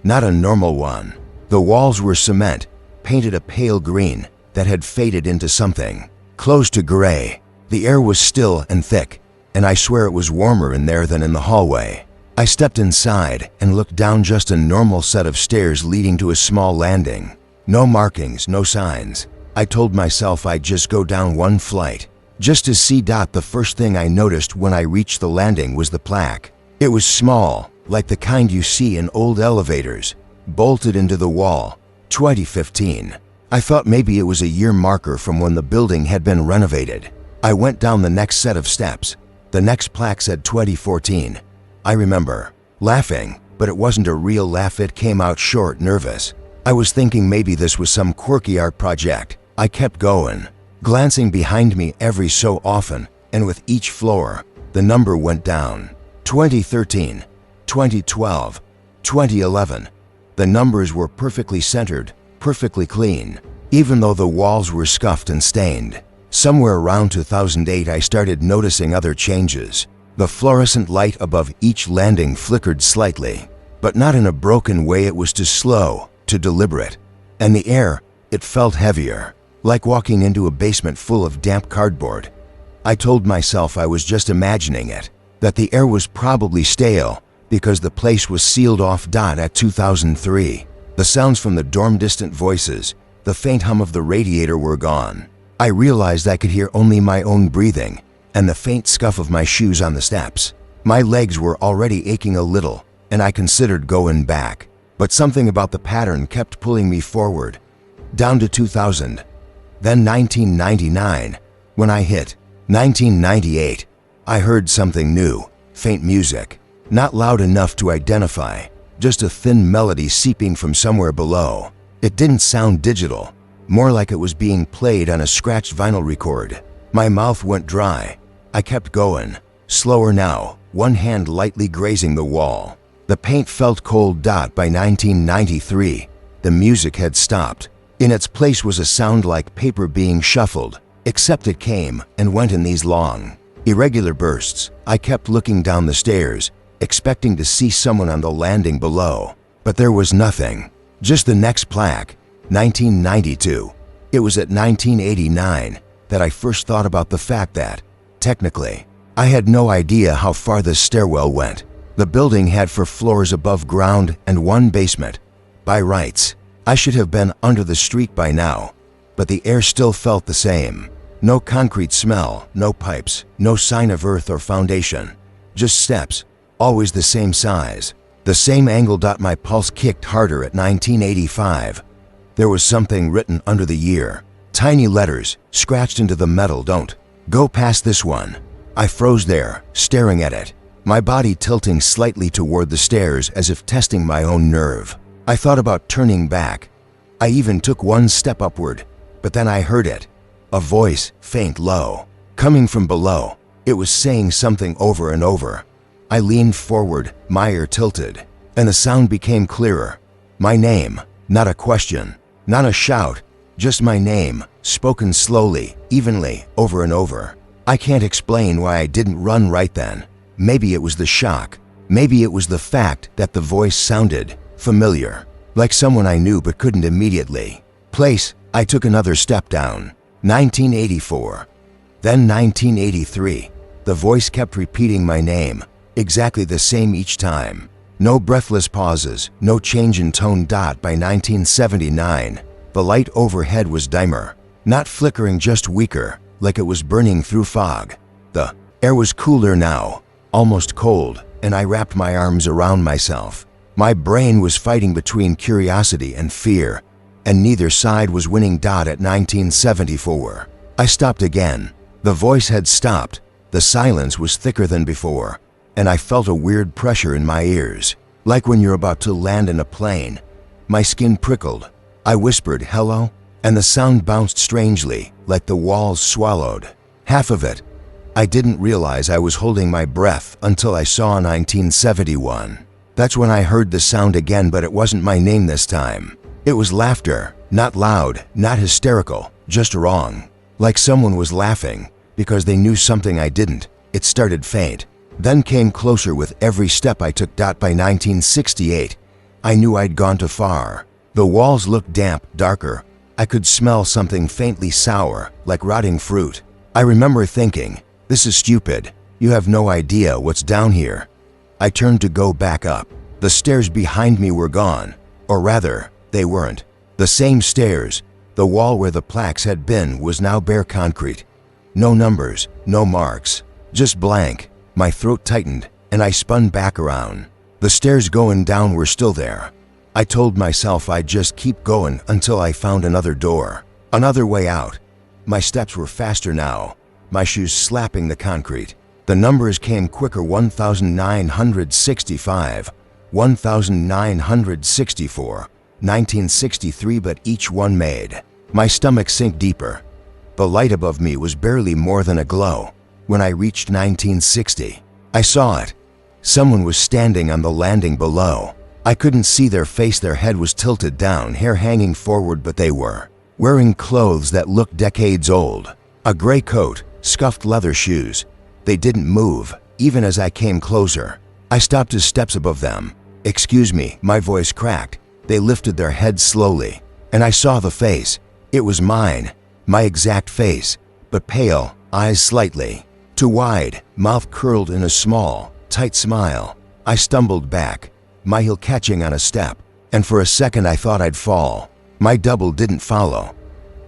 A: Not a normal one. The walls were cement, painted a pale green that had faded into something close to gray. The air was still and thick, and I swear it was warmer in there than in the hallway. I stepped inside and looked down just a normal set of stairs leading to a small landing. No markings, no signs. I told myself I'd just go down one flight. Just to see. The first thing I noticed when I reached the landing was the plaque. It was small, like the kind you see in old elevators, bolted into the wall. 2015. I thought maybe it was a year marker from when the building had been renovated. I went down the next set of steps. The next plaque said 2014. I remember laughing, but it wasn't a real laugh. It came out short, nervous. I was thinking maybe this was some quirky art project. I kept going, glancing behind me every so often, and with each floor, the number went down. 2013, 2012, 2011. The numbers were perfectly centered, perfectly clean, even though the walls were scuffed and stained. Somewhere around 2008, I started noticing other changes. The fluorescent light above each landing flickered slightly, but not in a broken way. It was too slow, too deliberate. And the air, it felt heavier, like walking into a basement full of damp cardboard. I told myself I was just imagining it, that the air was probably stale because the place was sealed off. At 2003, the sounds from the dorm, distant voices, the faint hum of the radiator were gone. I realized I could hear only my own breathing and the faint scuff of my shoes on the steps. My legs were already aching a little, and I considered going back. but something about the pattern kept pulling me forward. Down to 2000, then 1999. When I hit 1998, I heard something new, faint music, not loud enough to identify, just a thin melody seeping from somewhere below. It didn't sound digital, more like it was being played on a scratched vinyl record. My mouth went dry. I kept going, slower now, one hand lightly grazing the wall. The paint felt cold. By 1993, the music had stopped. In its place was a sound like paper being shuffled, except it came and went in these long, irregular bursts. I kept looking down the stairs, expecting to see someone on the landing below, but there was nothing. Just the next plaque, 1992. It was at 1989 that I first thought about the fact that, technically, I had no idea how far this stairwell went. The building had 4 floors above ground and 1 basement. By rights, I should have been under the street by now, but the air still felt the same. No concrete smell, no pipes, no sign of earth or foundation. Just steps, always the same size, the same angle. My pulse kicked harder at 1985. There was something written under the year. Tiny letters, scratched into the metal. Don't go past this one. I froze there, staring at it, my body tilting slightly toward the stairs as if testing my own nerve. I thought about turning back. I even took 1 step upward, but then I heard it. A voice, faint, low, coming from below. It was saying something over and over. I leaned forward, my ear tilted, and the sound became clearer. My name, not a question, not a shout, just my name, spoken slowly, evenly, over and over. I can't explain why I didn't run right then. Maybe it was the shock. Maybe it was the fact that the voice sounded familiar, like someone I knew but couldn't immediately place. I took another step down. 1984. Then 1983. The voice kept repeating my name, exactly the same each time. No breathless pauses, no change in tone. By 1979, the light overhead was dimmer, not flickering, just weaker, like it was burning through fog. The air was cooler now, almost cold, and I wrapped my arms around myself. My brain was fighting between curiosity and fear, and neither side was winning. At 1974, I stopped again. The voice had stopped. The silence was thicker than before, and I felt a weird pressure in my ears, like when you're about to land in a plane. My skin prickled. I whispered, "Hello?" and the sound bounced strangely, like the walls swallowed half of it. I didn't realize I was holding my breath until I saw 1971. That's when I heard the sound again, but it wasn't my name this time. It was laughter, not loud, not hysterical, just wrong. Like someone was laughing because they knew something I didn't. It started faint, then came closer with every step I took. By 1968, I knew I'd gone too far. The walls looked damp, darker. I could smell something faintly sour, like rotting fruit. I remember thinking, "This is stupid. You have no idea what's down here." I turned to go back up. The stairs behind me were gone, or rather, they weren't. The same stairs. The wall where the plaques had been was now bare concrete. No numbers, no marks, just blank. My throat tightened, and I spun back around. The stairs going down were still there. I told myself I'd just keep going until I found another door, another way out. My steps were faster now, my shoes slapping the concrete. The numbers came quicker: 1965, 1964, 1963, but each one made my stomach sink deeper. The light above me was barely more than a glow. When I reached 1960, I saw it. Someone was standing on the landing below. I couldn't see their face, their head was tilted down, hair hanging forward, but they were wearing clothes that looked decades old. A gray coat, scuffed leather shoes. They didn't move, even as I came closer. I stopped a steps above them. "Excuse me," my voice cracked. They lifted their heads slowly, and I saw the face. It was mine, my exact face, but pale, eyes slightly too wide, mouth curled in a small, tight smile. I stumbled back, my heel catching on a step, and for a second I thought I'd fall. My double didn't follow.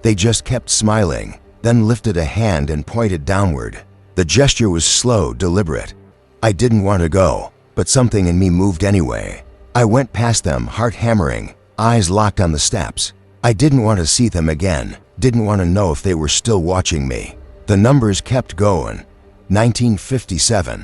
A: They just kept smiling, then lifted a hand and pointed downward. The gesture was slow, deliberate. I didn't want to go, but something in me moved anyway. I went past them, heart hammering, eyes locked on the steps. I didn't want to see them again, didn't want to know if they were still watching me. The numbers kept going. 1957,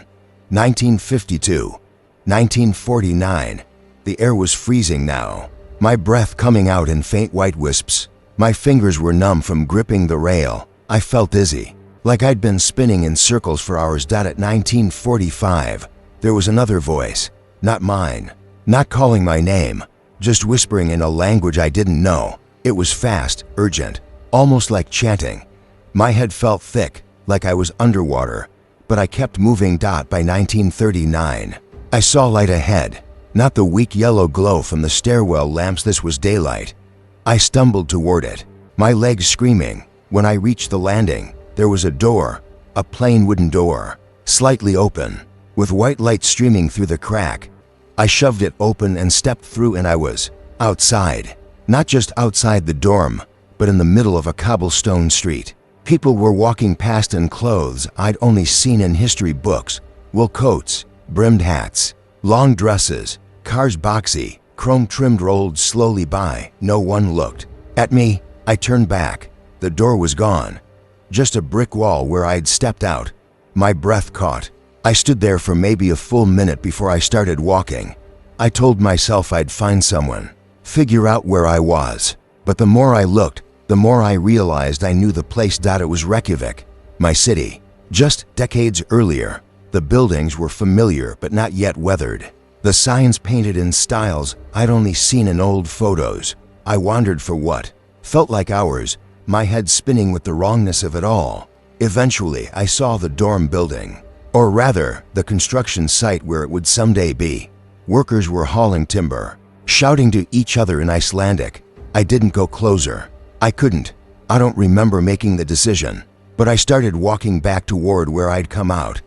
A: 1952, 1949. The air was freezing now, my breath coming out in faint white wisps. My fingers were numb from gripping the rail. I felt dizzy, like I'd been spinning in circles for hours. At 1945, there was another voice, not mine, not calling my name, just whispering in a language I didn't know. It was fast, urgent, almost like chanting. My head felt thick, like I was underwater, but I kept moving. By 1939, I saw light ahead, not the weak yellow glow from the stairwell lamps. This was daylight. I stumbled toward it, my legs screaming. When I reached the landing, there was a door, a plain wooden door, slightly open, with white light streaming through the crack. I shoved it open and stepped through, and I was outside. Not just outside the dorm, but in the middle of a cobblestone street. People were walking past in clothes I'd only seen in history books. Wool coats, brimmed hats, long dresses, cars boxy, chrome-trimmed rolled slowly by. No one looked at me. I turned back. The door was gone. Just a brick wall where I'd stepped out. My breath caught. I stood there for maybe a full minute before I started walking. I told myself I'd find someone, figure out where I was. But the more I looked, the more I realized I knew the place. It was Reykjavik, my city. Just decades earlier, the buildings were familiar but not yet weathered. The signs painted in styles I'd only seen in old photos. I wandered for what felt like hours, my head spinning with the wrongness of it all. Eventually, I saw the dorm building, or rather, the construction site where it would someday be. Workers were hauling timber, shouting to each other in Icelandic. I didn't go closer. I couldn't. I don't remember making the decision, but I started walking back toward where I'd come out.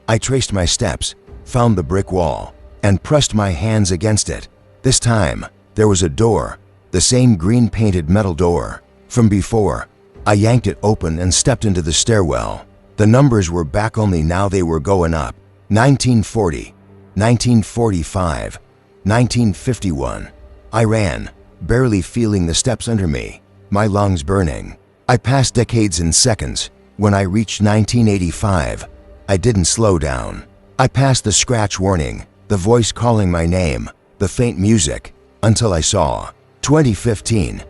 A: I traced my steps, found the brick wall, and pressed my hands against it. This time, there was a door, the same green-painted metal door from before. I yanked it open and stepped into the stairwell. The numbers were back, only now they were going up. 1940, 1945, 1951. I ran, barely feeling the steps under me, my lungs burning. I passed decades in seconds. When I reached 1985, I didn't slow down. I passed the scratch warning, the voice calling my name, the faint music, until I saw 2015.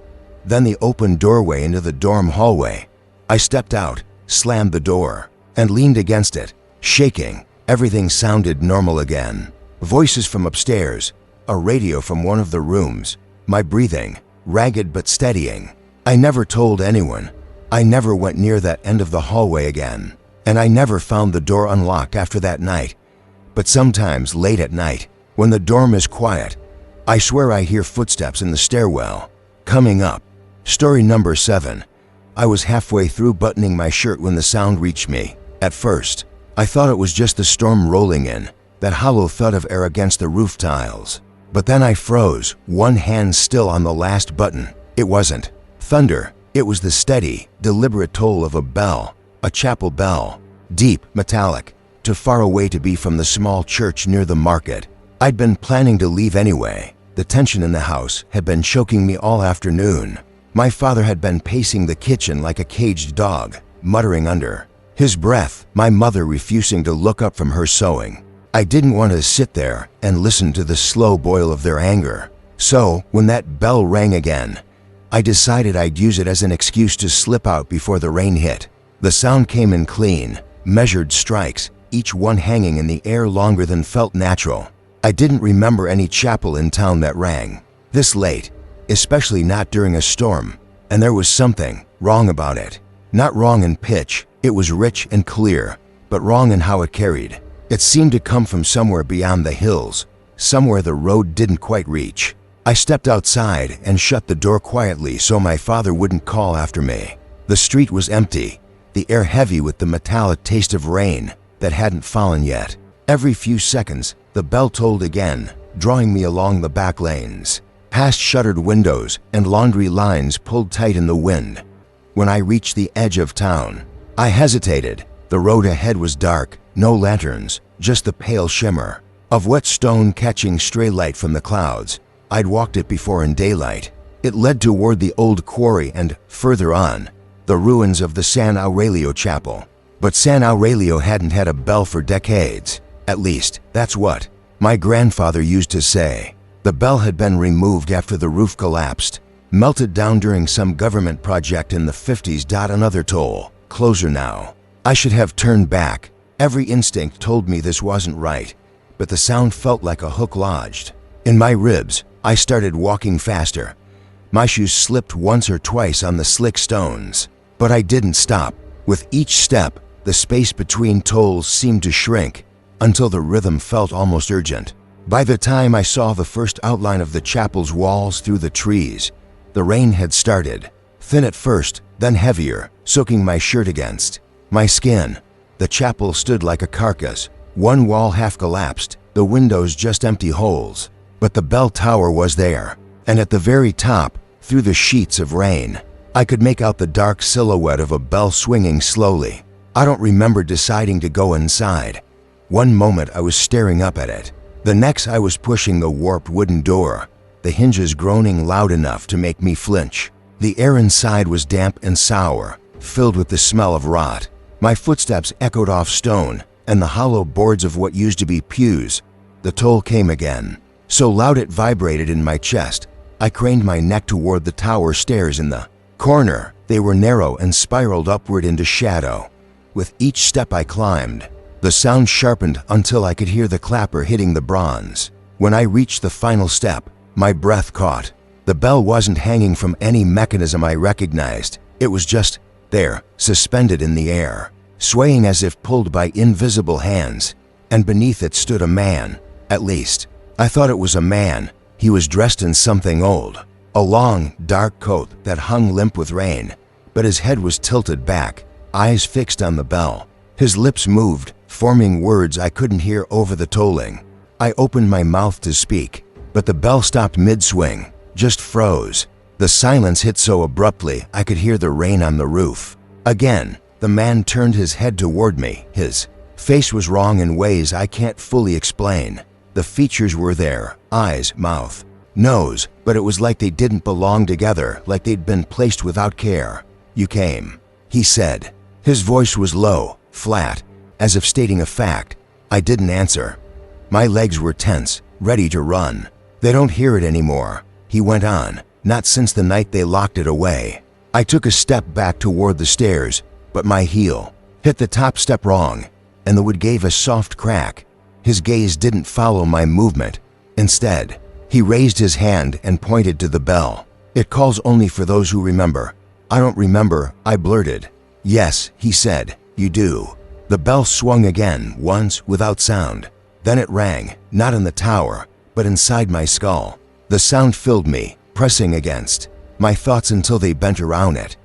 A: Then the open doorway into the dorm hallway. I stepped out, slammed the door, and leaned against it, shaking. Everything sounded normal again. Voices from upstairs, a radio from one of the rooms, my breathing, ragged but steadying. I never told anyone. I never went near that end of the hallway again, and I never found the door unlocked after that night. But sometimes late at night, when the dorm is quiet, I swear I hear footsteps in the stairwell, coming up. Story number 7. I was halfway through buttoning my shirt when the sound reached me. At first, I thought it was just the storm rolling in, that hollow thud of air against the roof tiles. But then I froze, one hand still on the last button. It wasn't thunder. It was the steady, deliberate toll of a bell, a chapel bell, deep, metallic, too far away to be from the small church near the market. I'd been planning to leave anyway. The tension in the house had been choking me all afternoon. My father had been pacing the kitchen like a caged dog, muttering under his breath, my mother refusing to look up from her sewing. I didn't want to sit there and listen to the slow boil of their anger. So, when that bell rang again, I decided I'd use it as an excuse to slip out before the rain hit. The sound came in clean, measured strikes, each one hanging in the air longer than felt natural. I didn't remember any chapel in town that rang this late, especially not during a storm, and there was something wrong about it. Not wrong in pitch, it was rich and clear, but wrong in how it carried. It seemed to come from somewhere beyond the hills, somewhere the road didn't quite reach. I stepped outside and shut the door quietly so my father wouldn't call after me. The street was empty, the air heavy with the metallic taste of rain that hadn't fallen yet. Every few seconds, the bell tolled again, drawing me along the back lanes, past shuttered windows and laundry lines pulled tight in the wind. When I reached the edge of town, I hesitated. The road ahead was dark, no lanterns, just the pale shimmer of wet stone catching stray light from the clouds. I'd walked it before in daylight. It led toward the old quarry and, further on, the ruins of the San Aurelio Chapel. But San Aurelio hadn't had a bell for decades. At least, that's what my grandfather used to say. The bell had been removed after the roof collapsed, melted down during some government project in the 50s. Another toll, closer now. I should have turned back. Every instinct told me this wasn't right, but the sound felt like a hook lodged in my ribs. I started walking faster. My shoes slipped once or twice on the slick stones, but I didn't stop. With each step, the space between tolls seemed to shrink until the rhythm felt almost urgent. By the time I saw the first outline of the chapel's walls through the trees, the rain had started, thin at first, then heavier, soaking my shirt against my skin. The chapel stood like a carcass, one wall half collapsed, the windows just empty holes. But the bell tower was there, and at the very top, through the sheets of rain, I could make out the dark silhouette of a bell swinging slowly. I don't remember deciding to go inside. One moment I was staring up at it. The next I was pushing the warped wooden door, the hinges groaning loud enough to make me flinch. The air inside was damp and sour, filled with the smell of rot. My footsteps echoed off stone and the hollow boards of what used to be pews. The toll came again, so loud it vibrated in my chest. I craned my neck toward the tower stairs in the corner. They were narrow and spiraled upward into shadow. With each step I climbed, the sound sharpened until I could hear the clapper hitting the bronze. When I reached the final step, my breath caught. The bell wasn't hanging from any mechanism I recognized. It was just there, suspended in the air, swaying as if pulled by invisible hands, and beneath it stood a man. At least, I thought it was a man. He was dressed in something old, a long, dark coat that hung limp with rain, but his head was tilted back, eyes fixed on the bell. His lips moved, forming words I couldn't hear over the tolling. I opened my mouth to speak, but the bell stopped mid-swing, just froze. The silence hit so abruptly I could hear the rain on the roof. Again, the man turned his head toward me. His face was wrong in ways I can't fully explain. The features were there, eyes, mouth, nose, but it was like they didn't belong together, like they'd been placed without care. "You came," he said. His voice was low, flat, as if stating a fact. I didn't answer. My legs were tense, ready to run. "They don't hear it anymore," he went on. "Not since the night they locked it away." I took a step back toward the stairs, but my heel hit the top step wrong, and the wood gave a soft crack. His gaze didn't follow my movement. Instead, he raised his hand and pointed to the bell. "It calls only for those who remember." "I don't remember," I blurted. "Yes," he said, "you do." The bell swung again, once, without sound. Then it rang, not in the tower, but inside my skull. The sound filled me, pressing against my thoughts until they bent around it.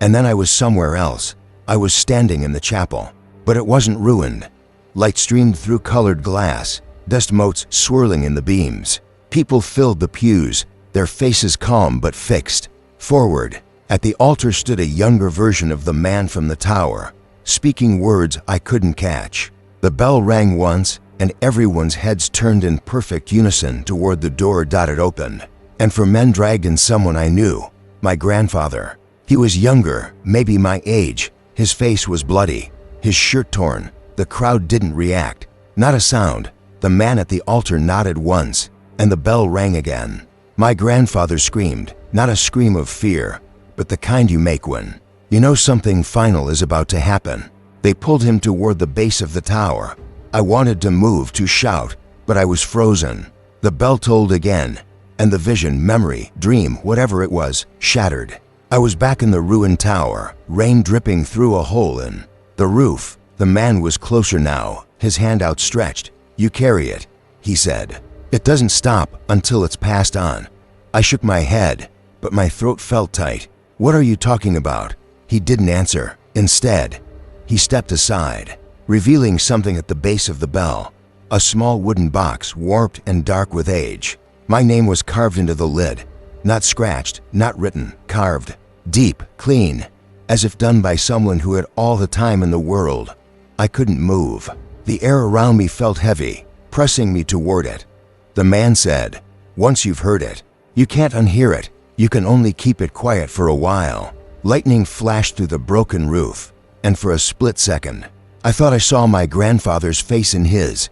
A: And then I was somewhere else. I was standing in the chapel, but it wasn't ruined. Light streamed through colored glass, dust motes swirling in the beams. People filled the pews, their faces calm but fixed. Forward, at the altar stood a younger version of the man from the tower, speaking words I couldn't catch. The bell rang once, and everyone's heads turned in perfect unison toward the door. It opened, and for men dragged in someone I knew, my grandfather. He was younger, maybe my age. His face was bloody, his shirt torn. The crowd didn't react, not a sound. The man at the altar nodded once, and the bell rang again. My grandfather screamed, not a scream of fear, but the kind you make when you know something final is about to happen. They pulled him toward the base of the tower. I wanted to move, to shout, but I was frozen. The bell tolled again, and the vision, memory, dream, whatever it was, shattered. I was back in the ruined tower, rain dripping through a hole in the roof. The man was closer now, his hand outstretched. "You carry it," he said. "It doesn't stop until it's passed on." I shook my head, but my throat felt tight. "What are you talking about?" He didn't answer. Instead, he stepped aside, revealing something at the base of the bell. A small wooden box, warped and dark with age. My name was carved into the lid. Not scratched, not written, carved. Deep, clean, as if done by someone who had all the time in the world. I couldn't move. The air around me felt heavy, pressing me toward it. The man said, "Once you've heard it, you can't unhear it. You can only keep it quiet for a while." Lightning flashed through the broken roof, and for a split second, I thought I saw my grandfather's face in his.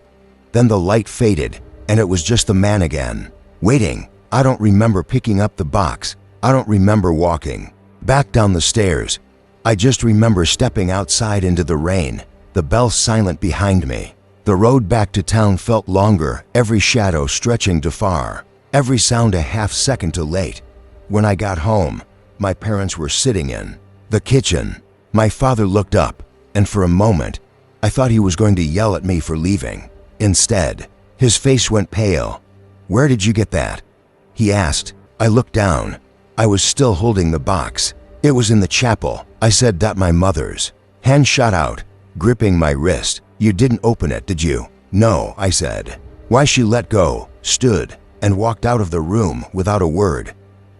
A: Then the light faded, and it was just the man again, waiting. I don't remember picking up the box. I don't remember walking back down the stairs. I just remember stepping outside into the rain, the bell silent behind me. The road back to town felt longer, every shadow stretching to far, every sound a half second too late. When I got home, my parents were sitting in the kitchen. My father looked up, and for a moment, I thought he was going to yell at me for leaving. Instead, his face went pale. "Where did you get that?" he asked. I looked down. I was still holding the box. "It was in the chapel," I said. "My mother's." Hand shot out, gripping my wrist. "You didn't open it, did you?" "No," I said. Why? She let go, stood, and walked out of the room without a word.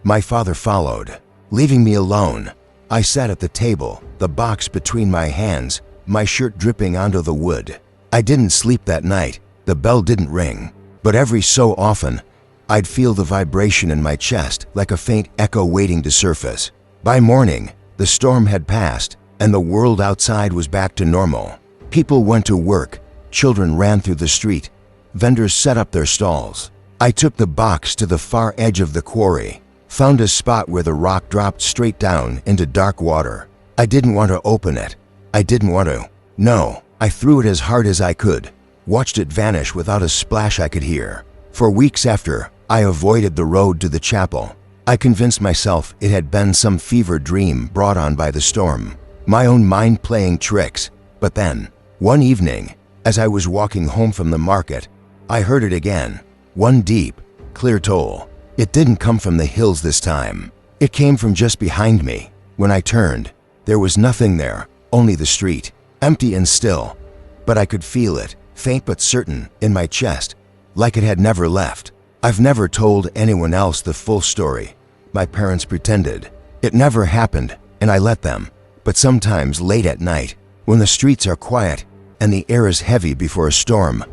A: My father followed, leaving me alone. I sat at the table, the box between my hands, my shirt dripping onto the wood. I didn't sleep that night. The bell didn't ring, but every so often, I'd feel the vibration in my chest like a faint echo waiting to surface. By morning, the storm had passed, and the world outside was back to normal. People went to work, children ran through the street, vendors set up their stalls. I took the box to the far edge of the quarry, found a spot where the rock dropped straight down into dark water. I didn't want to open it. I didn't want to. No, I threw it as hard as I could, watched it vanish without a splash I could hear. For weeks after, I avoided the road to the chapel. I convinced myself it had been some fever dream brought on by the storm, my own mind playing tricks. But then, one evening, as I was walking home from the market, I heard it again. One deep, clear toll. It didn't come from the hills this time. It came from just behind me. When I turned, there was nothing there, only the street, empty and still. But I could feel it, faint but certain, in my chest, like it had never left. I've never told anyone else the full story. My parents pretended. It never happened, and I let them. But sometimes late at night, when the streets are quiet and the air is heavy before a storm,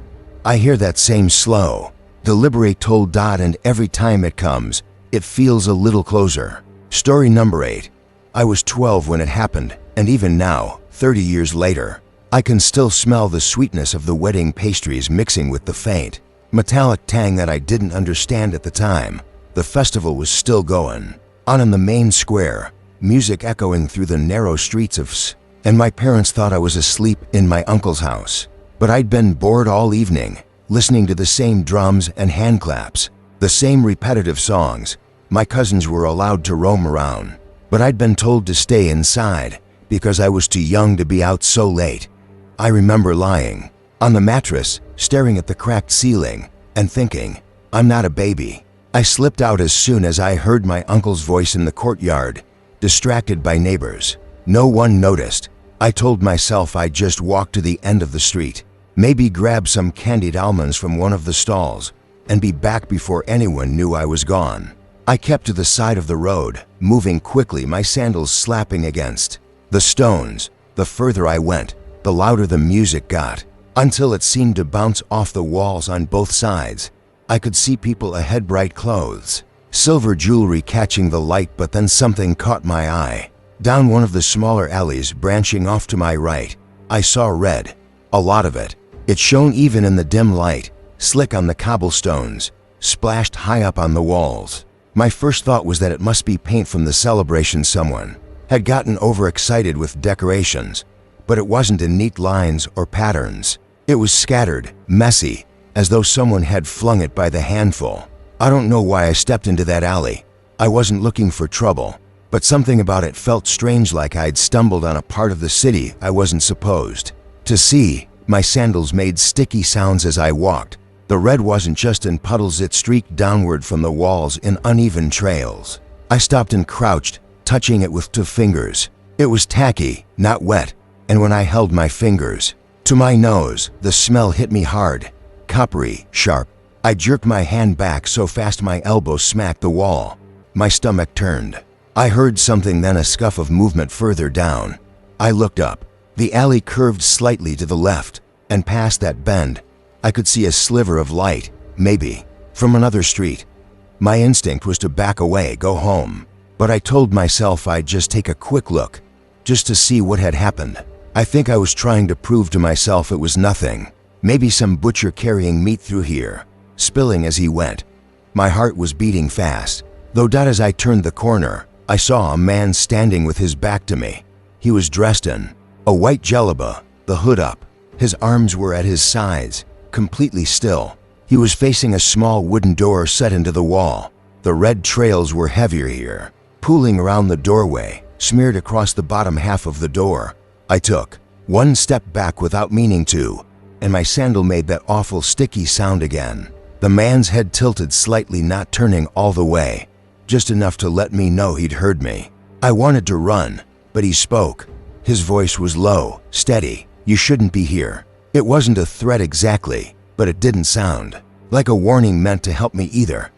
A: I hear that same slow, deliberate toll, and every time it comes, it feels a little closer. Story number 8. I was 12 when it happened, and even now, 30 years later, I can still smell the sweetness of the wedding pastries mixing with the faint, metallic tang that I didn't understand at the time. The festival was still going on in the main square, music echoing through the narrow streets of and my parents thought I was asleep in my uncle's house. But I'd been bored all evening, listening to the same drums and hand claps, the same repetitive songs. My cousins were allowed to roam around, but I'd been told to stay inside because I was too young to be out so late. I remember lying on the mattress, staring at the cracked ceiling, and thinking, I'm not a baby. I slipped out as soon as I heard my uncle's voice in the courtyard, distracted by neighbors. No one noticed. I told myself I'd just walk to the end of the street, maybe grab some candied almonds from one of the stalls, and be back before anyone knew I was gone. I kept to the side of the road, moving quickly, my sandals slapping against the stones. The further I went, the louder the music got, until it seemed to bounce off the walls on both sides. I could see people ahead, bright clothes, silver jewelry catching the light, but then something caught my eye. Down one of the smaller alleys branching off to my right, I saw red, a lot of it. It shone even in the dim light, slick on the cobblestones, splashed high up on the walls. My first thought was that it must be paint from the celebration. Someone had gotten overexcited with decorations, but it wasn't in neat lines or patterns. It was scattered, messy, as though someone had flung it by the handful. I don't know why I stepped into that alley. I wasn't looking for trouble, but something about it felt strange, like I'd stumbled on a part of the city I wasn't supposed to see. My sandals made sticky sounds as I walked. The red wasn't just in puddles, it streaked downward from the walls in uneven trails. I stopped and crouched, touching it with 2 fingers. It was tacky, not wet, and when I held my fingers to my nose, the smell hit me hard, coppery, sharp. I jerked my hand back so fast my elbow smacked the wall. My stomach turned. I heard something, then a scuff of movement further down. I looked up. The alley curved slightly to the left, and past that bend, I could see a sliver of light, maybe, from another street. My instinct was to back away, go home. But I told myself I'd just take a quick look, just to see what had happened. I think I was trying to prove to myself it was nothing. Maybe some butcher carrying meat through here, spilling as he went. My heart was beating fast, though not as I turned the corner. I saw a man standing with his back to me. He was dressed in a white jalaba, the hood up. His arms were at his sides, completely still. He was facing a small wooden door set into the wall. The red trails were heavier here, pooling around the doorway, smeared across the bottom half of the door. I took one step back without meaning to, and my sandal made that awful sticky sound again. The man's head tilted slightly, not turning all the way, just enough to let me know he'd heard me. I wanted to run, but he spoke. His voice was low, steady. "You shouldn't be here." It wasn't a threat exactly, but it didn't sound like a warning meant to help me either.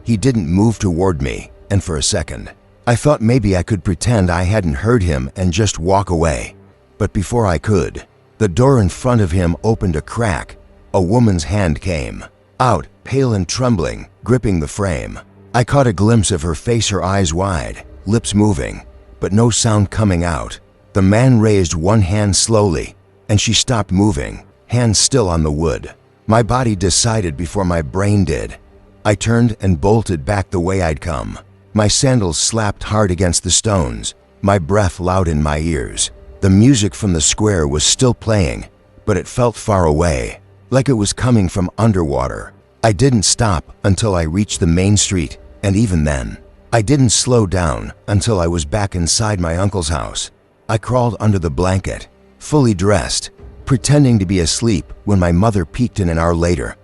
A: He didn't move toward me, and for a second, I thought maybe I could pretend I hadn't heard him and just walk away. But before I could, the door in front of him opened a crack. A woman's hand came out, pale and trembling, gripping the frame. I caught a glimpse of her face, her eyes wide, lips moving, but no sound coming out. The man raised one hand slowly, and she stopped moving, hands still on the wood. My body decided before my brain did. I turned and bolted back the way I'd come. My sandals slapped hard against the stones, my breath loud in my ears. The music from the square was still playing, but it felt far away, like it was coming from underwater. I didn't stop until I reached the main street, and even then, I didn't slow down until I was back inside my uncle's house. I crawled under the blanket, fully dressed, pretending to be asleep when my mother peeked in an hour later.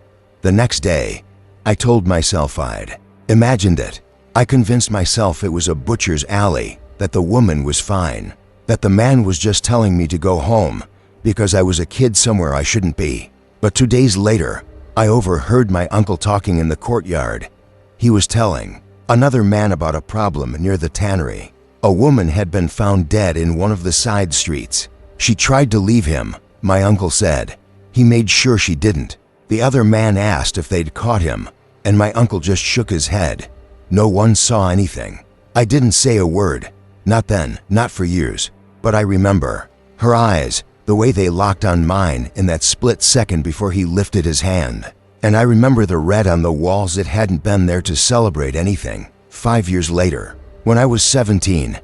A: The next day, I told myself I'd imagined it. I convinced myself it was a butcher's alley, that the woman was fine, that the man was just telling me to go home because I was a kid somewhere I shouldn't be. But 2 days later, I overheard my uncle talking in the courtyard. He was telling another man about a problem near the tannery. A woman had been found dead in one of the side streets. She tried to leave him, my uncle said. He made sure she didn't. The other man asked if they'd caught him, and my uncle just shook his head. No one saw anything. I didn't say a word. Not then, not for years. But I remember her eyes, the way they locked on mine in that split second before he lifted his hand. And I remember the red on the walls. It hadn't been there to celebrate anything. 5 years later, when I was 17,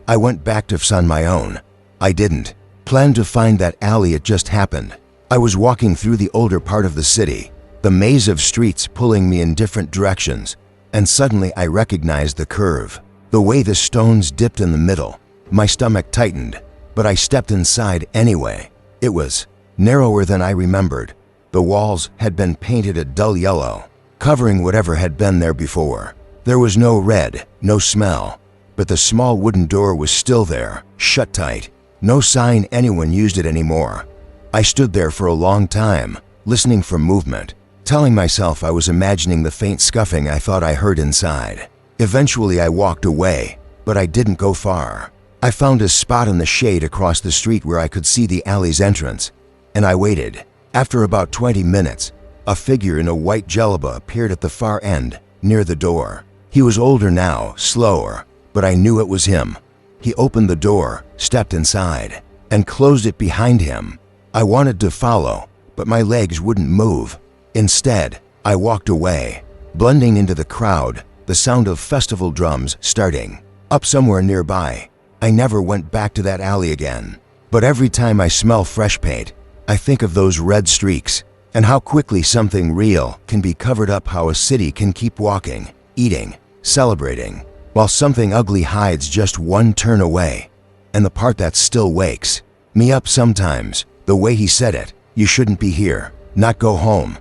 A: I went back to FS on my own. I didn't plan to find that alley, it just happened. I was walking through the older part of the city, the maze of streets pulling me in different directions, and suddenly I recognized the curve, the way the stones dipped in the middle. My stomach tightened, but I stepped inside anyway. It was narrower than I remembered. The walls had been painted a dull yellow, covering whatever had been there before. There was no red, no smell, but the small wooden door was still there, shut tight. No sign anyone used it anymore. I stood there for a long time, listening for movement, telling myself I was imagining the faint scuffing I thought I heard inside. Eventually I walked away, but I didn't go far. I found a spot in the shade across the street where I could see the alley's entrance, and I waited. After about 20 minutes, a figure in a white jalaba appeared at the far end, near the door. He was older now, slower, but I knew it was him. He opened the door, stepped inside, and closed it behind him. I wanted to follow, but my legs wouldn't move. Instead, I walked away, blending into the crowd, the sound of festival drums starting up somewhere nearby. I never went back to that alley again. But every time I smell fresh paint, I think of those red streaks and how quickly something real can be covered up, how a city can keep walking, eating, celebrating, while something ugly hides just one turn away. And the part that still wakes me up sometimes, the way he said it, "You shouldn't be here, not go home,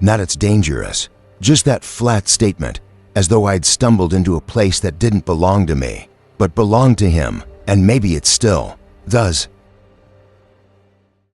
A: not it's dangerous." Just that flat statement, as though I'd stumbled into a place that didn't belong to me, but belonged to him, and maybe it still does.